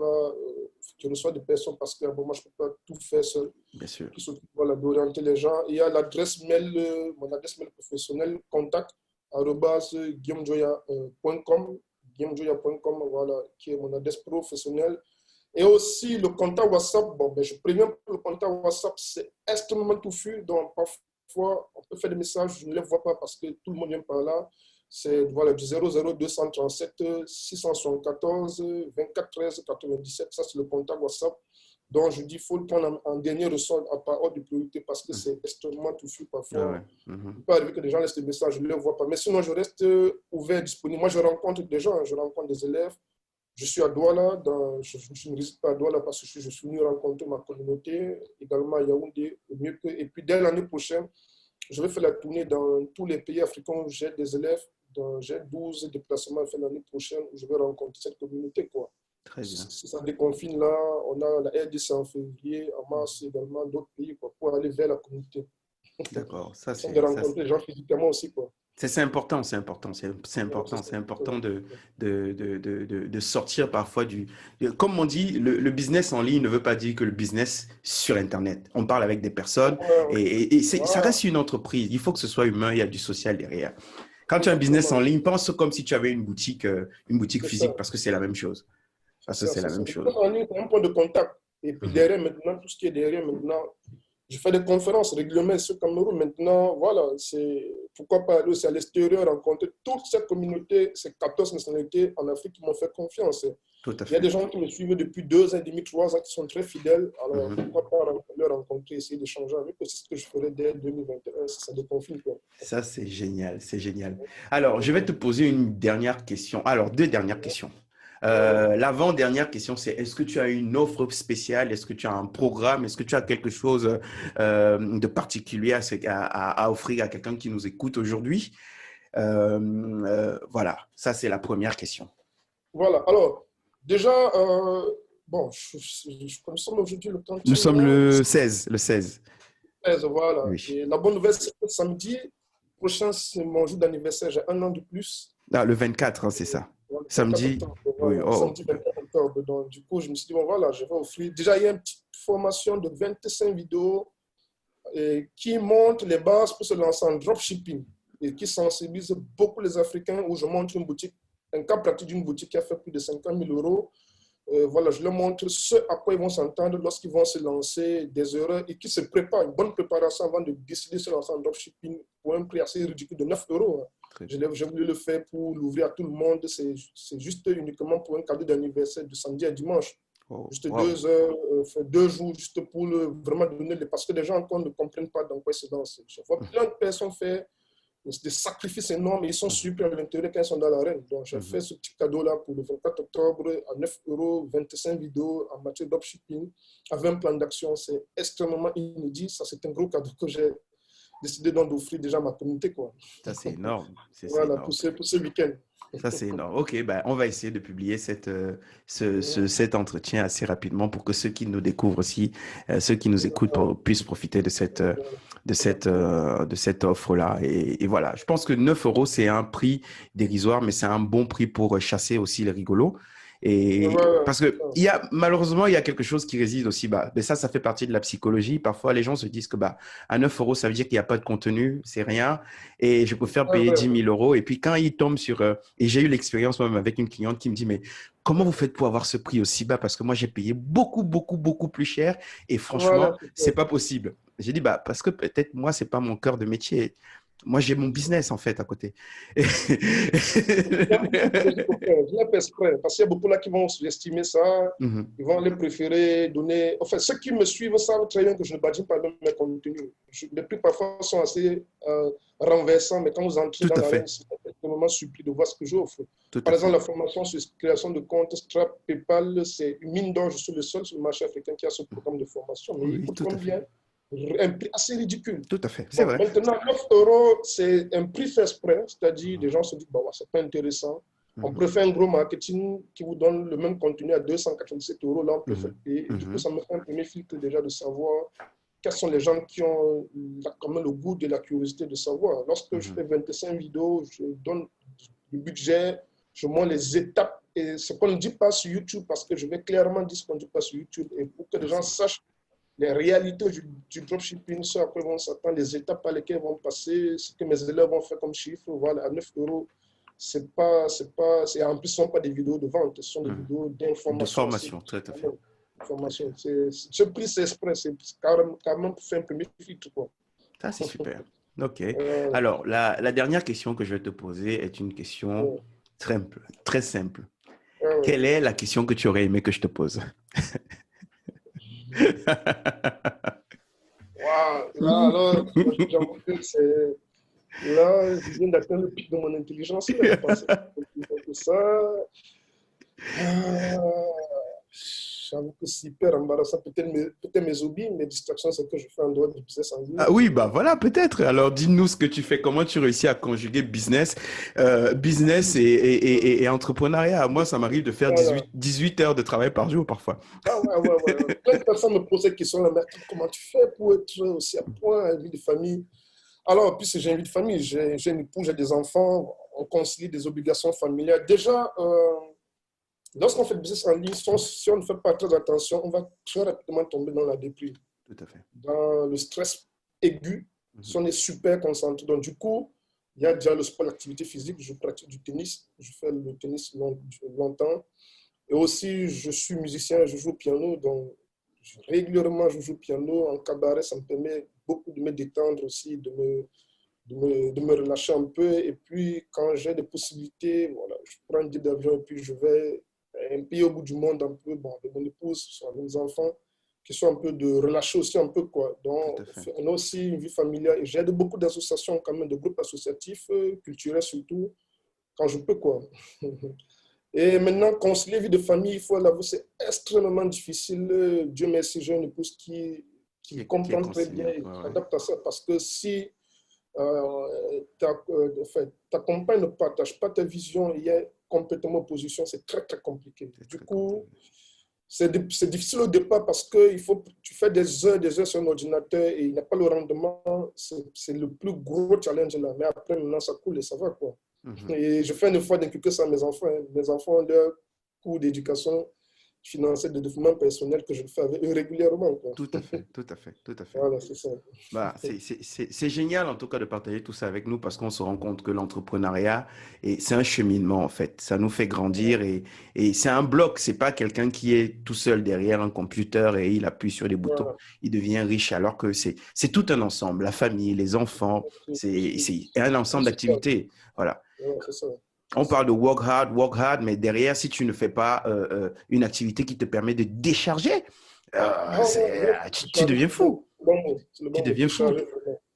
Speaker 2: reçoit des personnes parce que moi, je ne peux pas tout faire seul.
Speaker 1: Bien sûr.
Speaker 2: Qui s'occupe d'orienter les gens. Il y a l'adresse mail, mon adresse mail professionnelle, contact @guillaumejoya.com, guillaumejoya.com, qui est mon adresse professionnelle. Et aussi le contact WhatsApp, je préviens pour le contact WhatsApp, c'est extrêmement touffu. Donc parfois, on peut faire des messages, je ne les vois pas parce que tout le monde vient par là. C'est du 00237 674 24 13 97. Ça, c'est le contact WhatsApp. Donc, je dis qu'il faut le prendre en dernier ressort par ordre de priorité parce que c'est extrêmement touffu parfois. Il peut arriver que les gens laissent des messages, je ne les vois pas. Mais sinon, je reste ouvert, disponible. Moi, je rencontre des gens, je rencontre des élèves. Je suis à Douala, je ne réside pas à Douala parce que je suis venu rencontrer ma communauté, également à Yaoundé, et puis dès l'année prochaine, je vais faire la tournée dans tous les pays africains où j'ai des élèves. J'ai 12 déplacements à faire l'année prochaine où je vais rencontrer cette communauté, quoi.
Speaker 1: Très bien.
Speaker 2: Si ça déconfine là, on a la RDC en février, en mars également, d'autres pays, quoi, pour aller vers la communauté.
Speaker 1: D'accord.
Speaker 2: De rencontrer les gens physiquement aussi, quoi.
Speaker 1: C'est important, c'est important, c'est important de sortir parfois comme on dit, le business en ligne ne veut pas dire que le business sur Internet. On parle avec des personnes et ça reste une entreprise. Il faut que ce soit humain, il y a du social derrière. Quand tu as un business en ligne, pense comme si tu avais une boutique physique parce que c'est la même chose. Parce que c'est la même chose.
Speaker 2: En ligne, c'est un point de contact. Et puis derrière, maintenant, tout ce qui est derrière, maintenant, je fais des conférences régulièrement sur le Cameroun. Maintenant, voilà, c'est pourquoi pas aller aussi à l'extérieur, rencontrer toute cette communauté, ces 14 nationalités en Afrique qui m'ont fait confiance.
Speaker 1: Tout à fait.
Speaker 2: Il y a des gens qui me suivent depuis 2 ans et demi, 3 ans, qui sont très fidèles. Alors, pourquoi pas les rencontrer, essayer d'échanger avec eux. C'est ce que je ferai dès 2021, si ça déconfine.
Speaker 1: Ça, c'est génial, c'est génial. Alors, je vais te poser une dernière question. Alors, 2 dernières questions. L'avant-dernière question, c'est est-ce que tu as une offre spéciale? Est-ce que tu as un programme? Est-ce que tu as quelque chose de particulier à offrir à quelqu'un qui nous écoute aujourd'hui? Voilà, ça c'est la première question.
Speaker 2: Voilà, alors déjà, bon, nous sommes aujourd'hui le 30.
Speaker 1: Nous sommes le 16.
Speaker 2: Voilà.
Speaker 1: Oui.
Speaker 2: Et la bonne nouvelle, c'est que samedi prochain, c'est mon jour d'anniversaire. J'ai 1 an de plus.
Speaker 1: Ah, le 24, hein, c'est ça.
Speaker 2: Voilà,
Speaker 1: Samedi.
Speaker 2: voilà,
Speaker 1: Oui.
Speaker 2: samedi 24 octobre. Donc, du coup, je me suis dit, bon, voilà, je vais offrir. Déjà, il y a une petite formation de 25 vidéos qui montrent les bases pour se lancer en dropshipping et qui sensibilise beaucoup les Africains où je montre une boutique, un cas pratique d'une boutique qui a fait plus de 50 000 euros. Voilà, je leur montre ce à quoi ils vont s'entendre lorsqu'ils vont se lancer, des erreurs et qui se préparent, une bonne préparation avant de décider de se lancer en dropshipping pour un prix assez ridicule de 9 euros. J'ai voulu le faire pour l'ouvrir à tout le monde. C'est juste uniquement pour un cadeau d'anniversaire de samedi à dimanche. Juste 2 heures, 2 jours, juste pour vraiment donner parce que les gens encore ne comprennent pas dans quoi ils se lancent. Je vois plein de personnes faire des sacrifices énormes et ils sont super à l'intérieur quand ils sont dans l'arène. Donc, j'ai fait ce petit cadeau-là pour le 24 octobre à 9 euros, 25 vidéos en matière de dropshipping avec un plan d'action. C'est extrêmement inédit. Ça, c'est un gros cadeau que j'ai décidé d'offrir déjà à ma communauté, quoi.
Speaker 1: Ça, c'est énorme.
Speaker 2: Voilà,
Speaker 1: énorme.
Speaker 2: pour ce week-end.
Speaker 1: Ça, c'est énorme. OK, ben, on va essayer de publier cet entretien assez rapidement pour que ceux qui nous découvrent aussi, ceux qui nous écoutent puissent profiter de cette offre-là. Et voilà, je pense que 9 euros, c'est un prix dérisoire, mais c'est un bon prix pour chasser aussi les rigolos. Et parce que malheureusement, il y a quelque chose qui réside aussi. Mais ça fait partie de la psychologie. Parfois, les gens se disent que à 9 euros, ça veut dire qu'il n'y a pas de contenu, c'est rien. Et je préfère payer 10 000 euros. Et puis, quand ils tombent sur… et j'ai eu l'expérience même avec une cliente qui me dit, mais comment vous faites pour avoir ce prix aussi bas? Parce que moi, j'ai payé beaucoup, beaucoup, beaucoup plus cher. Et franchement, c'est pas possible. J'ai dit, parce que peut-être moi, c'est pas mon cœur de métier. Moi, j'ai mon business, en fait, à côté.
Speaker 2: Je l'ai fait exprès, parce qu'il y a beaucoup là qui vont sous-estimer ça. Ils vont les préférer donner… Enfin, ceux qui me suivent savent très bien que je ne badine pas dans mes contenus. Les prix, parfois, sont assez renversants, mais quand vous entrez dans l'arène, c'est extrêmement surpris de voir ce que j'offre. Par exemple, la formation sur création de compte Stripe, PayPal, c'est une mine d'or. Je suis le seul sur le marché africain qui a ce programme de formation. Mais il coûte combien? Un prix assez ridicule.
Speaker 1: Tout à fait, c'est vrai.
Speaker 2: Maintenant, 9 euros, c'est un prix fait exprès, c'est-à-dire les gens se disent, c'est pas intéressant. On peut faire un gros marketing qui vous donne le même contenu à 287 euros, là on peut faire payer. Et du coup, ça me fait un premier filtre déjà de savoir quels sont les gens qui ont quand même le goût de la curiosité de savoir. Lorsque je fais 25 vidéos, je donne du budget, je montre les étapes et ce qu'on ne dit pas sur YouTube, parce que je vais clairement dire ce qu'on ne dit pas sur YouTube, et pour que les gens sachent les réalités du dropshipping, ce à quoi ils vont s'attendre, les étapes par lesquelles ils vont passer, ce que mes élèves vont faire comme chiffre. Voilà, à 9 euros, en plus, ce ne sont pas des vidéos de vente, ce sont des vidéos d'information.
Speaker 1: De formation, tout à fait.
Speaker 2: Formation. Ce prix, c'est exprès, c'est carrément pour faire un premier filtre, quoi.
Speaker 1: Ça, c'est super. OK. Alors, la dernière question que je vais te poser est une question simple, très simple. Quelle est la question que tu aurais aimé que je te pose?
Speaker 2: Là, alors, j'avoue que c'est… Là, je viens d'atteindre le pic de mon intelligence. Là, ça. Ah, j'avoue que c'est hyper embarrassant. Peut-être mes hobbies, mes distractions, c'est que je fais en dehors du business en ligne.
Speaker 1: Ah oui, bah voilà, peut-être. Alors, dis-nous ce que tu fais, comment tu réussis à conjuguer business et entrepreneuriat. Moi, ça m'arrive de faire
Speaker 2: Voilà.
Speaker 1: 18 heures de travail par jour parfois.
Speaker 2: Ah ouais, ouais, ouais. Plein de personnes me posent cette question-là, mais comment tu fais pour être aussi à point à vie de famille? Alors, puisque j'ai une vie de famille, j'ai une épouse, j'ai des enfants, on concilie des obligations familiales. Déjà, lorsqu'on fait le business en ligne, si on ne fait pas très attention, on va très rapidement tomber dans la déprime,
Speaker 1: Tout à fait.
Speaker 2: dans le stress aigu, si
Speaker 1: Mhm.
Speaker 2: on est super concentré. Donc, du coup, il y a déjà le sport, l'activité physique. Je pratique du tennis. Je fais le tennis longtemps. Et aussi, je suis musicien, je joue au piano. Donc, régulièrement, je joue au piano. En cabaret, ça me permet beaucoup de me détendre aussi, de me relâcher un peu. Et puis, quand j'ai des possibilités, voilà, je prends un billet d'avion et puis je vais un pays au bout du monde un peu, bon, avec mon épouse, avec mes enfants, qui sont un peu de relâcher aussi un peu, quoi.
Speaker 1: Tout
Speaker 2: Donc,
Speaker 1: à fait.
Speaker 2: on a aussi une vie familiale. Et j'aide beaucoup d'associations, quand même, de groupes associatifs, culturels surtout, quand je peux, quoi. Et maintenant, concilier vie de famille, il faut l'avouer, c'est extrêmement difficile. Dieu merci, j'ai une épouse qui
Speaker 1: Qui est
Speaker 2: comprend très bien
Speaker 1: conciliant.
Speaker 2: et
Speaker 1: Ouais,
Speaker 2: qui
Speaker 1: ouais.
Speaker 2: s'adapte à ça. Parce que si ta compagne ne partage pas ta vision, il y a complètement opposition, c'est très, très compliqué.
Speaker 1: C'est
Speaker 2: Du
Speaker 1: très
Speaker 2: coup,
Speaker 1: compliqué.
Speaker 2: c'est difficile au départ parce que tu fais des heures sur un ordinateur et il n'y a pas le rendement. C'est le plus gros challenge là. Mais après, maintenant, ça coule et ça va, quoi.
Speaker 1: Mhm.
Speaker 2: Et je fais une fois d'inculquer ça à mes enfants, hein. Mes enfants ont leur cours d'éducation financière, de développement personnel que je fais avec eux régulièrement, quoi.
Speaker 1: Tout à fait, tout à fait, tout à fait.
Speaker 2: Voilà, c'est ça.
Speaker 1: Bah, c'est génial en tout cas de partager tout ça avec nous parce qu'on se rend compte que l'entrepreneuriat, c'est un cheminement en fait. Ça nous fait grandir et c'est un bloc. C'est pas quelqu'un qui est tout seul derrière un computer et il appuie sur des boutons,
Speaker 2: Voilà.
Speaker 1: il devient riche alors que c'est tout un ensemble. La famille, les enfants, c'est un ensemble
Speaker 2: C'est ça.
Speaker 1: d'activités. Voilà.
Speaker 2: Voilà, c'est ça.
Speaker 1: On parle de work hard, mais derrière, si tu ne fais pas une activité qui te permet de décharger,
Speaker 2: Ah ouais, ouais,
Speaker 1: tu
Speaker 2: décharger,
Speaker 1: deviens fou.
Speaker 2: c'est le bon mot. C'est le
Speaker 1: Tu
Speaker 2: bon mot,
Speaker 1: deviens fou.
Speaker 2: décharger,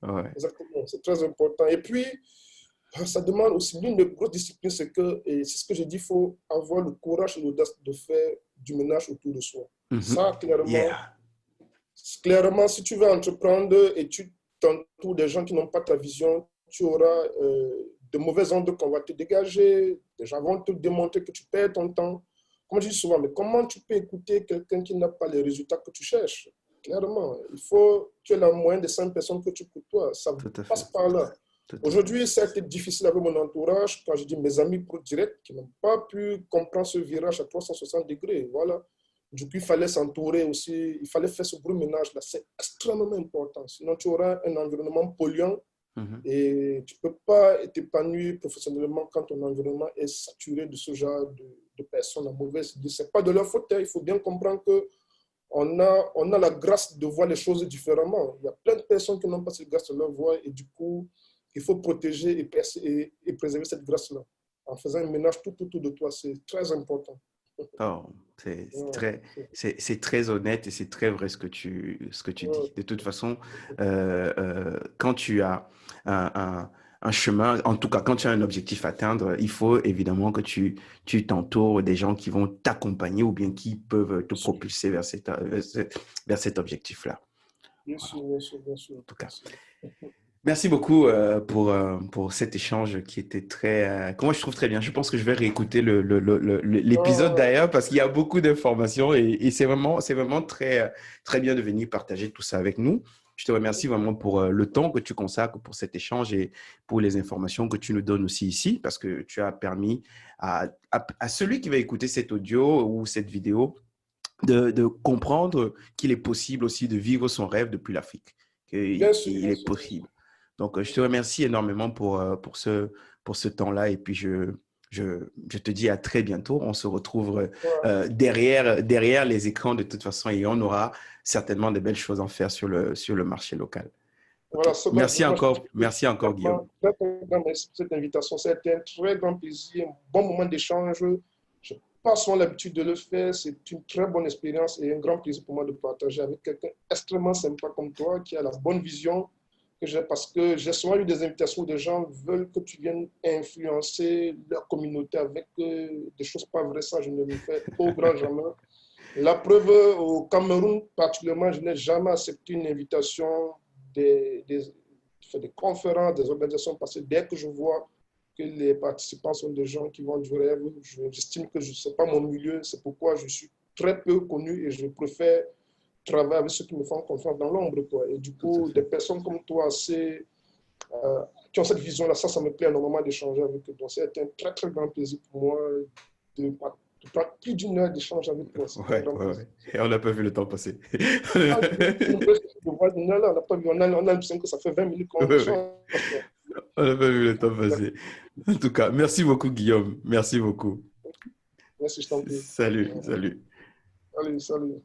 Speaker 2: vraiment.
Speaker 1: Ouais.
Speaker 2: Exactement, c'est très important. Et puis, ça demande aussi l'une des grosses disciplines, c'est que, et c'est ce que j'ai dit, il faut avoir le courage et l'audace de faire du ménage autour de soi.
Speaker 1: Mhm.
Speaker 2: Ça,
Speaker 1: Yeah.
Speaker 2: clairement, si tu veux entreprendre et tu t'entoures des gens qui n'ont pas ta vision, tu auras de mauvaises ondes qu'on va te dégager, des gens vont te démontrer que tu perds ton temps. Comme je dis souvent, mais comment tu peux écouter quelqu'un qui n'a pas les résultats que tu cherches? Clairement, il faut que tu aies la moyenne des 5 personnes que tu côtoies. Ça
Speaker 1: Tout à fait.
Speaker 2: passe par là.
Speaker 1: Tout à fait.
Speaker 2: Aujourd'hui, ça a été difficile avec mon entourage, quand je dis mes amis pro directs qui n'ont pas pu comprendre ce virage à 360 degrés. Voilà. Du coup, il fallait s'entourer aussi, il fallait faire ce gros ménage-là. C'est extrêmement important. Sinon, tu auras un environnement polluant
Speaker 1: Mhm.
Speaker 2: et tu ne peux pas t'épanouir professionnellement quand ton environnement est saturé de ce genre de personnes à mauvaise idée. Ce n'est pas de leur faute, hein. Il faut bien comprendre que on a la grâce de voir les choses différemment. Il y a plein de personnes qui n'ont pas cette grâce de leur voix et du coup, il faut protéger et préserver cette grâce-là en faisant un ménage tout autour de toi. C'est très important.
Speaker 1: Oh, c'est
Speaker 2: Ouais,
Speaker 1: très, c'est très honnête et c'est très vrai ce que tu
Speaker 2: ouais,
Speaker 1: dis. De toute façon, quand tu as un, un chemin, en tout cas, quand tu as un objectif à atteindre, il faut évidemment que tu t'entoures des gens qui vont t'accompagner ou bien qui peuvent te
Speaker 2: bien sûr,
Speaker 1: propulser vers cet objectif-là.
Speaker 2: bien
Speaker 1: Voilà,
Speaker 2: sûr, bien sûr, bien sûr,
Speaker 1: en tout
Speaker 2: bien
Speaker 1: cas.
Speaker 2: sûr.
Speaker 1: Merci beaucoup pour cet échange qui était que moi je trouve très bien. Je pense que je vais réécouter l'épisode
Speaker 2: Ah,
Speaker 1: d'ailleurs parce qu'il y a beaucoup d'informations et c'est vraiment très, très bien de venir partager tout ça avec nous. Je te remercie vraiment pour le temps que tu consacres pour cet échange et pour les informations que tu nous donnes aussi ici parce que tu as permis à celui qui va écouter cet audio ou cette vidéo de comprendre qu'il est possible aussi de vivre son rêve depuis l'Afrique,
Speaker 2: bien sûr,
Speaker 1: qu'il
Speaker 2: bien
Speaker 1: est
Speaker 2: sûr, bien sûr.
Speaker 1: possible. Donc, je te remercie énormément pour ce temps-là et puis je te dis à très bientôt. On se retrouve
Speaker 2: Ouais.
Speaker 1: derrière les écrans de toute façon et on aura certainement de belles choses à faire sur le marché local. OK.
Speaker 2: Voilà, moi, je te dis que
Speaker 1: Merci encore, Guillaume.
Speaker 2: vraiment, très, très grand merci pour cette invitation. C'était un très grand plaisir, un bon moment d'échange. Je n'ai pas souvent l'habitude de le faire. C'est une très bonne expérience et un grand plaisir pour moi de partager avec quelqu'un extrêmement sympa comme toi, qui a la bonne vision, parce que j'ai souvent eu des invitations où des gens veulent que tu viennes influencer leur communauté avec des choses pas vraies. Ça, je ne le fais au grand jamais. La preuve, au Cameroun particulièrement, je n'ai jamais accepté une invitation des conférences, des organisations, parce que dès que je vois que les participants sont des gens qui vont du rêve, j'estime que ce n'est pas mon milieu, c'est pourquoi je suis très peu connu et je préfère travailler avec ceux qui me font confiance dans l'ombre, quoi. Et du coup, des personnes comme toi, qui ont cette vision-là, ça me plaît énormément d'échanger avec eux. Donc, c'est un très, très grand plaisir pour moi de prendre plus d'une heure d'échange avec toi.
Speaker 1: Ouais, ouais, ouais. Et on n'a pas vu le temps passer.
Speaker 2: Ah, on n'a pas vu, on a l'impression que ça fait 20 minutes qu'on
Speaker 1: Ouais, ouais.
Speaker 2: échange.
Speaker 1: On n'a pas vu le temps passer. En tout cas, merci beaucoup, Guillaume. Merci beaucoup.
Speaker 2: Merci, je t'en prie.
Speaker 1: Salut, salut.
Speaker 2: Allez, salut.